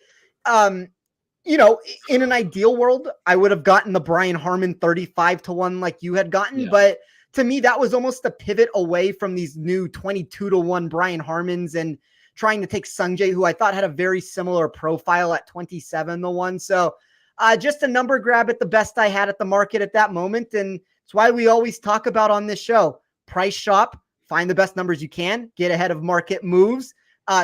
Speaker 2: In an ideal world, I would have gotten the Brian Harman 35-1 like you had gotten, but to me, that was almost a pivot away from these new 22-1 Brian Harmans and trying to take Sungjae, who I thought had a very similar profile at 27-1. So just a number grab at the best I had at the market at that moment. And it's why we always talk about on this show, price shop, find the best numbers you can, get ahead of market moves.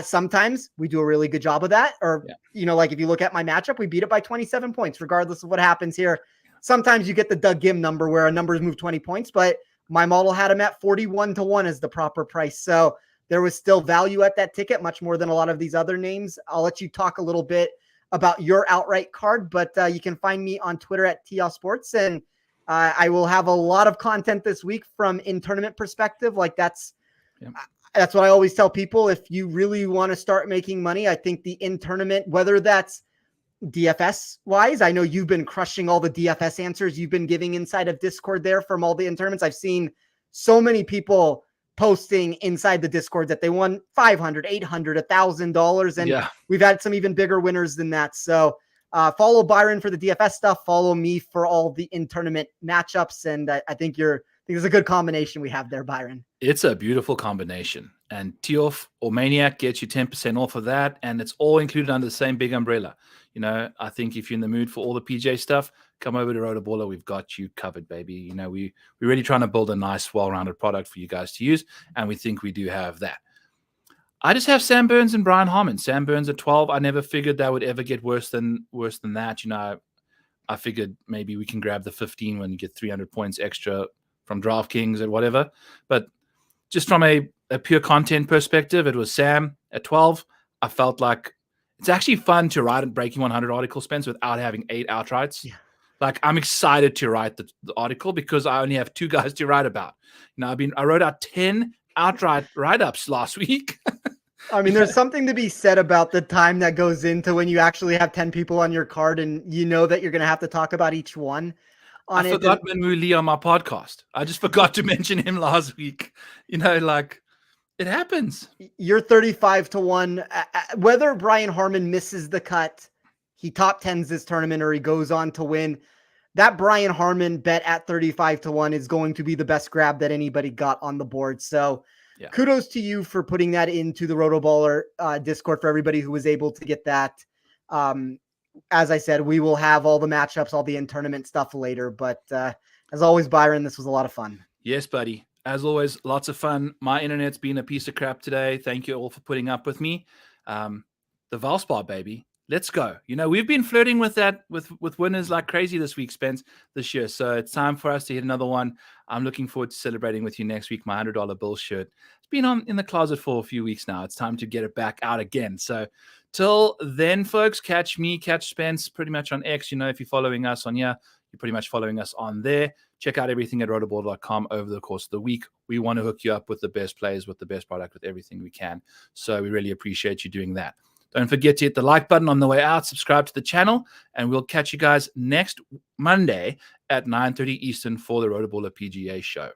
Speaker 2: Sometimes we do a really good job of that. Or, like if you look at my matchup, we beat it by 27 points, regardless of what happens here. Sometimes you get the Doug Gim number where a number's moved 20 points, but my model had him at 41-1 as the proper price. So there was still value at that ticket, much more than a lot of these other names. I'll let you talk a little bit about your outright card, but you can find me on Twitter at TL Sports. And I will have a lot of content this week from in-tournament perspective. Like that's what I always tell people. If you really want to start making money, I think the in-tournament, whether that's DFS wise, I know you've been crushing all the DFS answers you've been giving inside of Discord there from all the in-tournaments. I've seen so many people posting inside the Discord that they won $500, $800, $1,000. And we've had some even bigger winners than that. So Follow Byron for the DFS stuff. Follow me for all the in-tournament matchups. And I think it's a good combination we have there, Byron.
Speaker 1: It's a beautiful combination. And Tiof or Maniac gets you 10% off of that. And it's all included under the same big umbrella. You know, I think if you're in the mood for all the PJ stuff, come over to Rotoballer. We've got you covered, baby. You know, we're really trying to build a nice, well-rounded product for you guys to use. And we think we do have that. I just have Sam Burns and Brian Harman. Sam Burns at 12. I never figured that would ever get worse than that. You know, I figured maybe we can grab the 15 when you get 300 points extra from DraftKings or whatever. But just from a pure content perspective, it was Sam at 12. I felt like it's actually fun to write a Breaking 100 article, Spence, without having 8 outrights. Yeah. Like, I'm excited to write the article because I only have 2 guys to write about. You know, I wrote out 10 outright write-ups last week.
Speaker 2: I mean, there's something to be said about the time that goes into when you actually have 10 people on your card and you know that you're going to have to talk about each one.
Speaker 1: I forgot Manmu Lee on my podcast. I just forgot to mention him last week. You know, like, it happens.
Speaker 2: You're 35-1. Whether Brian Harman misses the cut, he top 10s this tournament, or he goes on to win, that Brian Harman bet at 35-1 is going to be the best grab that anybody got on the board. So yeah, kudos to you for putting that into the Rotoballer Discord for everybody who was able to get that. As I said, we will have all the matchups, all the in-tournament stuff later. But as always, Byron, this was a lot of fun.
Speaker 1: Yes, buddy. As always, lots of fun. My internet's been a piece of crap today. Thank you all for putting up with me. The Valspar, baby. Let's go. You know, we've been flirting with that with winners like crazy this week, Spence, this year. So it's time for us to hit another one. I'm looking forward to celebrating with you next week. My $100 bill shirt. It's been in the closet for a few weeks now. It's time to get it back out again. So till then, folks, catch me, catch Spence pretty much on X. You know, if you're following us on here, you're pretty much following us on there. Check out everything at rotoballer.com over the course of the week. We want to hook you up with the best players, with the best product, with everything we can. So we really appreciate you doing that. Don't forget to hit the like button on the way out, subscribe to the channel, and we'll catch you guys next Monday at 9:30 Eastern for the Rotoballer PGA show.